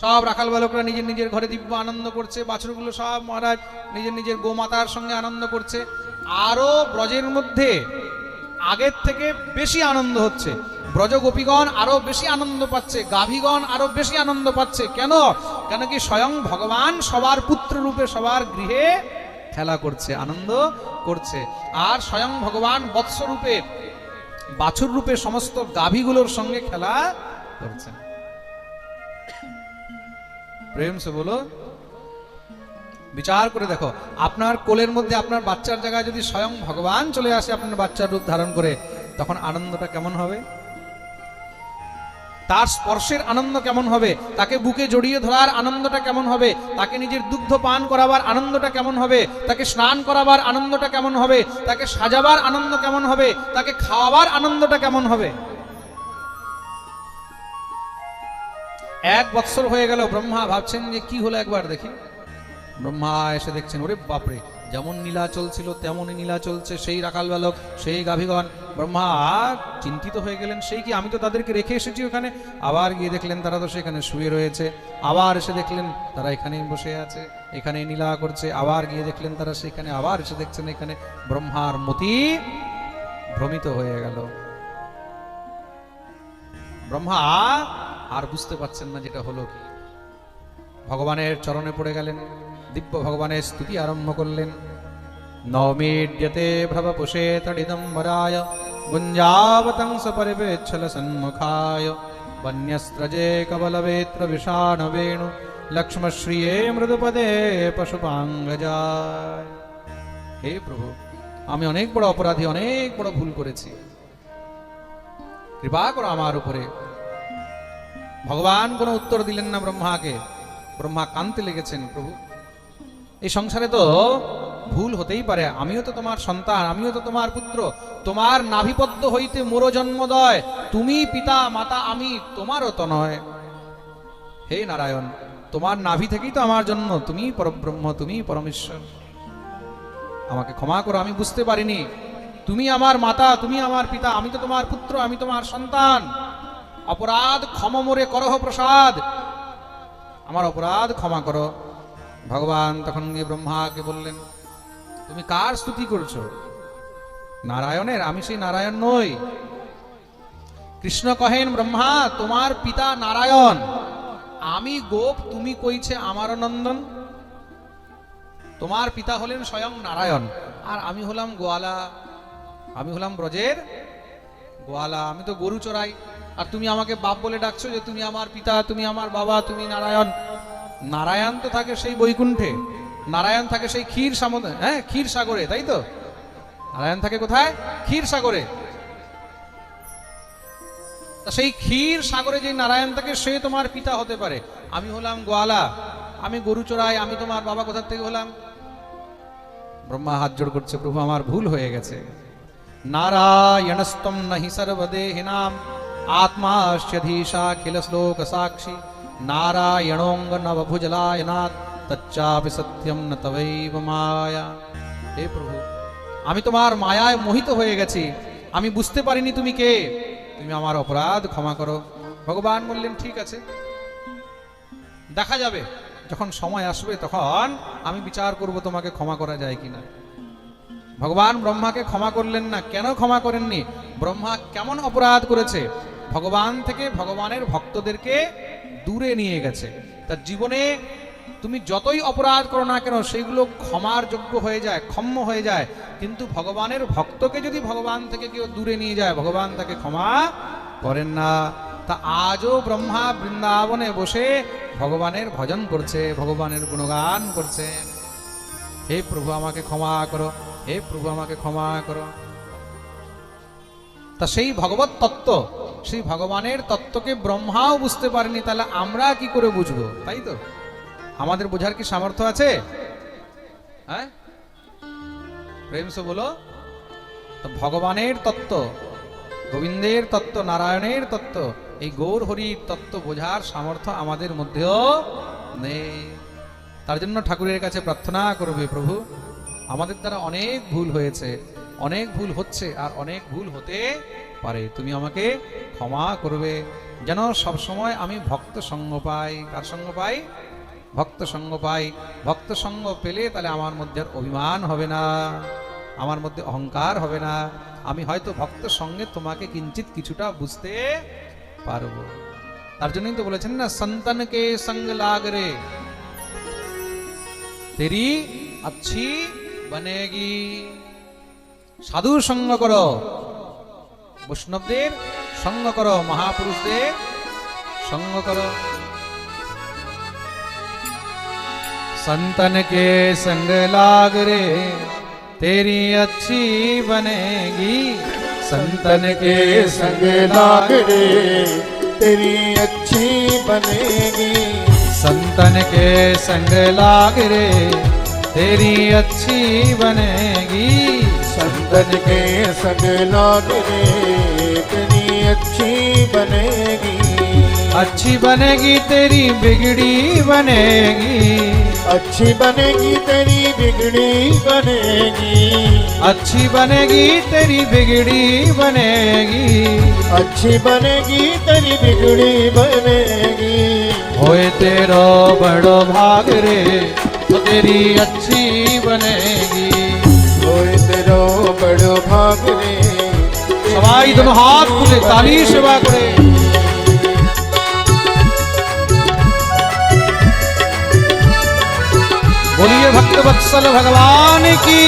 সব রাখাল বালকরা নিজের নিজের ঘরে দিব্য আনন্দ করছে, বাছুরগুলো সব মহারাজ নিজের নিজের গোমাতার সঙ্গে আনন্দ করছে। আরো ব্রজের মধ্যে আগের থেকে বেশি আনন্দ হচ্ছে, ব্রজ গোপীগণ আরো বেশি আনন্দ পাচ্ছে, গাভীগণ আরো বেশি আনন্দ পাচ্ছে। কেন? কেন কি স্বয়ং ভগবান সবার পুত্র রূপে সবার গৃহে খেলা করছে, আনন্দ করছে। আর স্বয়ং ভগবান বৎস রূপে, বাছুর রূপে সমস্ত গাভীগুলোর সঙ্গে খেলা করছেন। প্রেম সে বলো, বিচার করে দেখো, আপনার কোলের মধ্যে আপনার বাচ্চার জায়গায় যদি স্বয়ং ভগবান চলে আসে আপনার বাচ্চার রূপ ধারণ করে, তখন আনন্দটা কেমন হবে? তার স্পর্শের আনন্দ কেমন হবে? তাকে বুকে জড়িয়ে ধরার আনন্দটা কেমন হবে? তাকে নিজের দুগ্ধ পান করাবার আনন্দটা কেমন হবে? তাকে স্নান করাবার আনন্দটা কেমন হবে? তাকে সাজাবার আনন্দ কেমন হবে? তাকে খাওয়াবার আনন্দটা কেমন হবে? 1 বৎসর হয়ে গেল, ব্রহ্মা ভাবছেন যে কি হলো একবার দেখি। ব্রহ্মা এসে দেখছেন, ওরে বাপরে, যেমন নীলাচল ছিল তেমনই নীলা চলছে, সেই রাখাল বালক, সেই গাভীগণ। ব্রহ্মা চিন্তিত হয়ে গেলেন, সেই কি, আমি তো তাদেরকে রেখে এসেছি ওখানে। আবার গিয়ে দেখলেন তারা তো সেখানে শুয়ে রয়েছে। আবার এসে দেখলেন তারা এখানেই বসে আছে, এখানেই নীলা করছে। আবার গিয়ে দেখলেন তারা সেখানে, আবার এসে দেখছেন এখানে। ব্রহ্মার মতি ভ্রমিত হয়ে গেল। ব্রহ্মা আর বুঝতে পারছেন না যেটা হলো কি। ভগবানের চরণে পড়ে গেলেন, দিব্য ভগবানের স্তুতি আরম্ভ করলেন। নৌমিড্যতে ভ্রবপুষে তডিদম্বরায় গুঞ্জাবতংস পরিবেচ্ছল সন্মুখায় বন্যস্ত্রজে কবলবেত্র বিষাণবেণু লক্ষ্মশ্রিয়ে মৃদুপদে পশুপাঙ্গজায়। হে প্রভু, আমি অনেক বড় অপরাধী, অনেক বড় ভুল করেছি, কৃপা করো আমার উপরে। ভগবান কোনো উত্তর দিলেন না ব্রহ্মাকে। ব্রহ্মা কাঁদতে লেগেছেন, প্রভু এই সংসারে তো ভুল হতেই পারে, আমিও তো তোমার সন্তান, আমিও তো তোমার পুত্র, তোমার নাভিপদ্ম হইতে মোর জন্মদয়, তুমি পিতা মাতা, আমি তোমারও তো নয়। হে নারায়ণ, তোমার নাভি থেকেই তো আমার জন্ম, তুমি পরব্রহ্ম, তুমি পরমেশ্বর। আমাকে ক্ষমা করো, আমি বুঝতে পারিনি। তুমি আমার মাতা, তুমি আমার পিতা, আমি তো তোমার পুত্র, আমি তোমার সন্তান। অপরাধ ক্ষম মোরে করহ প্রসাদ, আমার অপরাধ ক্ষমা করো। ভগবান তখন গিয়ে ব্রহ্মাকে বললেন, তুমি কার স্তুতি করছো? নারায়ণের। আমি সেই নারায়ণ নই। কৃষ্ণ কহেন, ব্রহ্মা তোমার পিতা নারায়ণ, আমি গোপ, তুমি কইছে আমার নন্দন। তোমার পিতা হলেন স্বয়ং নারায়ণ, আর আমি হলাম গোয়ালা, আমি হলাম ব্রজের গোয়ালা, আমি তো গরু চড়াই। আর তুমি আমাকে বাপ বলে ডাকছো যে তুমি আমার পিতা, তুমি আমার বাবা, তুমি নারায়ণ। নারায়ণ তো থাকে সেই বৈকুণ্ঠে, নারায়ণ থাকে সেই ক্ষীর সামনে, হ্যাঁ ক্ষীর সাগরে, তাই তো? নারায়ণ থাকে কোথায়? ক্ষীর সাগরে। সেই ক্ষীর সাগরে যে নারায়ণ থাকে সে তোমার পিতা হতে পারে। আমি হলাম গোয়ালা, আমি গরু চড়াই, আমি তোমার বাবা কোথা থেকে হলাম? ব্রহ্মা হাত জোড় করছে, প্রভু আমার ভুল হয়ে গেছে। নারায়ণস্তম নহি সর্বদেহিনাম আত্মাস্যধীশা খিল শ্লোক সাক্ষী নারায়ণোঙ্গ নবভুজলায়নাথ তচ্চাপি সত্যম ন তবৈব মায়া। হে প্রভু, আমি তোমার মায়ায় মোহিত হয়ে গেছি, আমি বুঝতে পারিনি তুমি কে, তুমি আমার অপরাধ ক্ষমা করো। ভগবান বললেন, ঠিক আছে, দেখা যাবে, যখন সময় আসবে তখন আমি বিচার করব তোমাকে ক্ষমা করা যায় কিনা। ভগবান ব্রহ্মাকে ক্ষমা করলেন না। কেন ক্ষমা করেননি? ব্রহ্মা কেমন অপরাধ করেছে? ভগবান থেকে ভগবানের ভক্তদেরকে দূরে নিয়ে গেছে। তার জীবনে তুমি যতই অপরাধ করো না কেন সেগুলো ক্ষমার যোগ্য হয়ে যায়, ক্ষম্য হয়ে যায়। কিন্তু ভগবানের ভক্তকে যদি ভগবান থেকে কেউ দূরে নিয়ে যায়, ভগবান তাকে ক্ষমা করেন না। তা আজও ব্রহ্মা বৃন্দাবনে বসে ভগবানের ভজন করছে, ভগবানের গুণগান করছে। হে প্রভু আমাকে ক্ষমা করো, হে প্রভু আমাকে ক্ষমা করো। তা সেই ভগবত তত্ত্ব, সেই ভগবানের তত্ত্বকে ব্রহ্মাও বুঝতে পারেনি, তাহলে আমরা কি করে বুঝবো? তাই তো, আমাদের বোঝার কি সামর্থ্য আছে? হ্যাঁ, প্রেম সে বলো। তো ভগবানের তত্ত্ব, গোবিন্দের তত্ত্ব, নারায়ণের তত্ত্ব, এই গৌর হরির তত্ত্ব বোঝার সামর্থ্য আমাদের মধ্যেও নেই। তার জন্য ঠাকুরের কাছে প্রার্থনা করবে, প্রভু আমাদের দ্বারা অনেক ভুল হয়েছে, অনেক ভুল হচ্ছে, আর অনেক ভুল হতে পারে, তুমি আমাকে ক্ষমা করবে, যেন সব সময় আমি ভক্ত সঙ্গ পাই। কার সঙ্গ পাই? ভক্ত সঙ্গ পাই। ভক্ত সঙ্গ পেলে তাহলে আমার মধ্যে আর অভিমান হবে না, আমার মধ্যে অহংকার হবে না। আমি হয়তো ভক্ত সঙ্গে তোমাকে কিঞ্চিত কিছুটা বুঝতে পারবো। তার জন্যই তো বলেছেন না, সন্তনকে সঙ্গ লাগ রে তেরি अच्छी बनेगी। সাধুর সঙ্গ করো, বৈষ্ণবদের সঙ্গ করো, মহাপুরুষদের সঙ্গ করো। संतन के संग लाग रे तेरी अच्छी बनेगी। संतन के संग लाग रे तेरी अच्छी बनेगी। संतन के संग लाग रे तेरी अच्छी बनेगी। संतन के संग लाग रे तेरी अच्छी बनेगी। अच्छी बनेगी तेरी बिगड़ी बनेगी, अच्छी बनेगी तेरी बिगड़ी बनेगी, अच्छी बनेगी तेरी बिगड़ी बनेगी, अच्छी बनेगी तेरी बिगड़ी बनेगी। होए तेरो बड़ो भाग रे तो तेरी अच्छी बनेगी। होए तेरो बड़ो भाग रे। सबाई दोनों हाथ खुले ताली सेवा करे। बोलिए भक्त वत्सल भगवान की।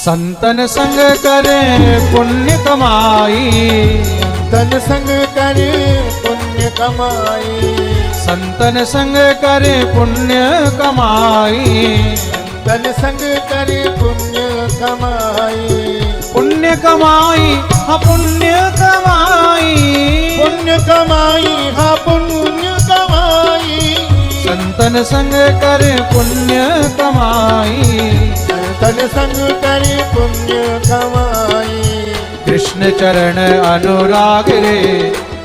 संतन संग करे पुण्य कमाई, तन संग करे पुण्य कमाई, संतन संग करे पुण्य कमाई, तन संग करे पुण्य कमाई, पुण्य कमाई हाँ पुण्य कमाई, पुण्य कमाई हाँ पुण्य कमाई। संतन संग करे पुण्य कमाई, तन संग करे पुण्य कमाई। कृष्ण चरण अनुराग रे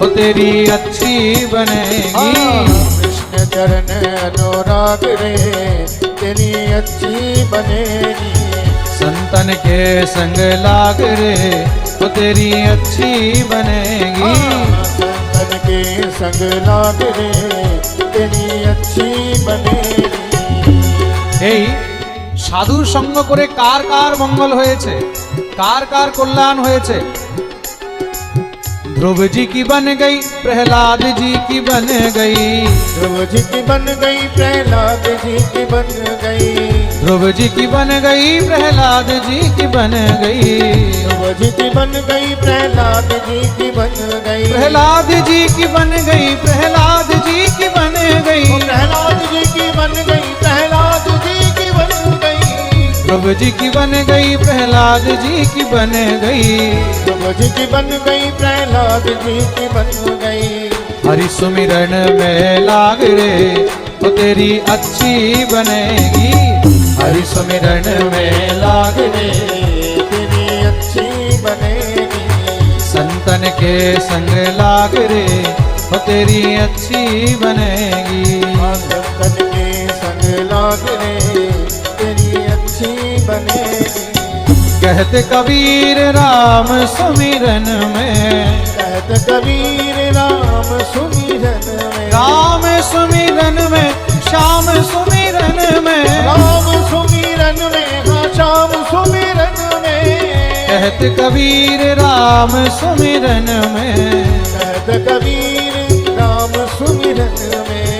हो तेरी अच्छी बनेगी। कृष्ण चरण अनुराग रे तेरी अच्छी बनेगी। संतन के संग लाग रे हो तेरी अच्छी बनेगी। संतन के संग लाग रे तेरी अच्छी बनेगी। এই সাধুর সঙ্গ করে কার কার মঙ্গল হয়েছে, কার কার কল্যাণ হয়েছে। ध्रुव जी की बन गई, प्रहलाद जी की बन गई, ध्रुव जी की बन गई, प्रहलाद जी की बन गई, ध्रुव जी की बन गई, प्रहलाद जी की बन गई, ध्रुव जी की बन गई, प्रहलाद जी की बन गई, प्रहलाद जी की बन गई, प्रहलाद जी की बन गई, प्रहलाद जी की बन गई, प्रहलाद जी की बन गई, ध्रुव जी की बन गई, प्रहलाद जी की बन गई, ध्रुव जी की बन गई, प्रहलाद जी की बन गई। हरि सुमिरन में लाग रे तो तेरी अच्छी बनेगी। हरि सुमिरन में लाग रे तेरी अच्छी बनेगी। संतन के संग लाग रे तो तेरी अच्छी बनेगी। संतन के संग लाग रे तेरी अच्छी बनेगी। कहते कबीर राम सुमिरन में, कहत कबीर राम सुमिरन में, राम सुमिरन में, श्याम सुमिरन में, राम सुमिरन में, हाँ श्याम सुमिरन में। कहते कबीर राम सुमिरन में, कहत कबीर राम सुमिरन में।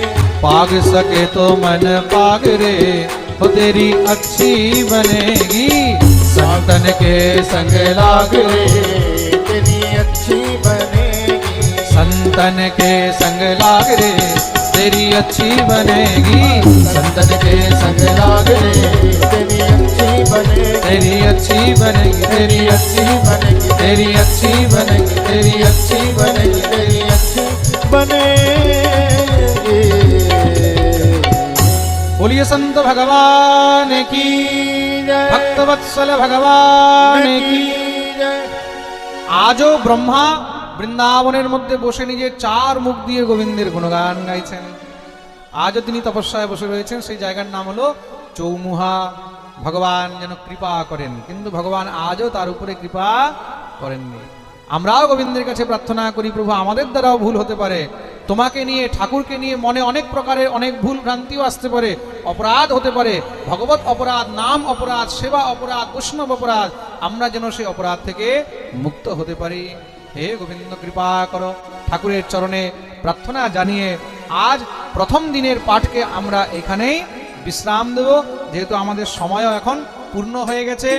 पाग सके तो मन पाग रे हो तेरी अच्छी बनेगी। संतन के संग लाग रे तेरी अच्छी बनेगी। संतन के संग लाग रे तेरी अच्छी बनेगी। संतन के संग लाग रे तेरी अच्छी बनेगी। तेरी अच्छी बनेगी, तेरी अच्छी बनेगी, तेरी अच्छी बनेगी, तेरी अच्छी बनेगी, तेरी अच्छी बनेगी। बोलिए संत भगवान की, जय। भक्तवत्सल भगवान की। जय। আজও ব্রহ্মা বৃন্দাবনের মধ্যে বসে নিজের চার মুখ দিয়ে গোবিন্দের গুণগান গাইছেন। আজও তিনি তপস্যায় বসে রয়েছেন। সেই জায়গার নাম হলো চৌমুহা। ভগবান যেন কৃপা করেন, কিন্তু ভগবান আজও তার উপরে কৃপা করেননি। আমরাও গোবিন্দের কাছে প্রার্থনা করি, প্রভু আমাদের দ্বারাও ভুল হতে পারে, তোমাকে নিয়ে ঠাকুরকে নিয়ে মনে অনেক প্রকারের অনেক ভুল ভ্রান্তিও আসতে পারে, অপরাধ হতে পারে, ভগবত অপরাধ, নাম অপরাধ, সেবা অপরাধ, বৈষ্ণব অপরাধ, আমরা যেন সেই অপরাধ থেকে মুক্ত হতে পারি। হে গোবিন্দ কৃপা করো। ঠাকুরের চরণে প্রার্থনা জানিয়ে আজ প্রথম দিনের পাঠকে আমরা এখানেই বিশ্রাম দেব, যেহেতু আমাদের সময়ও এখন পূর্ণ হয়ে গেছে।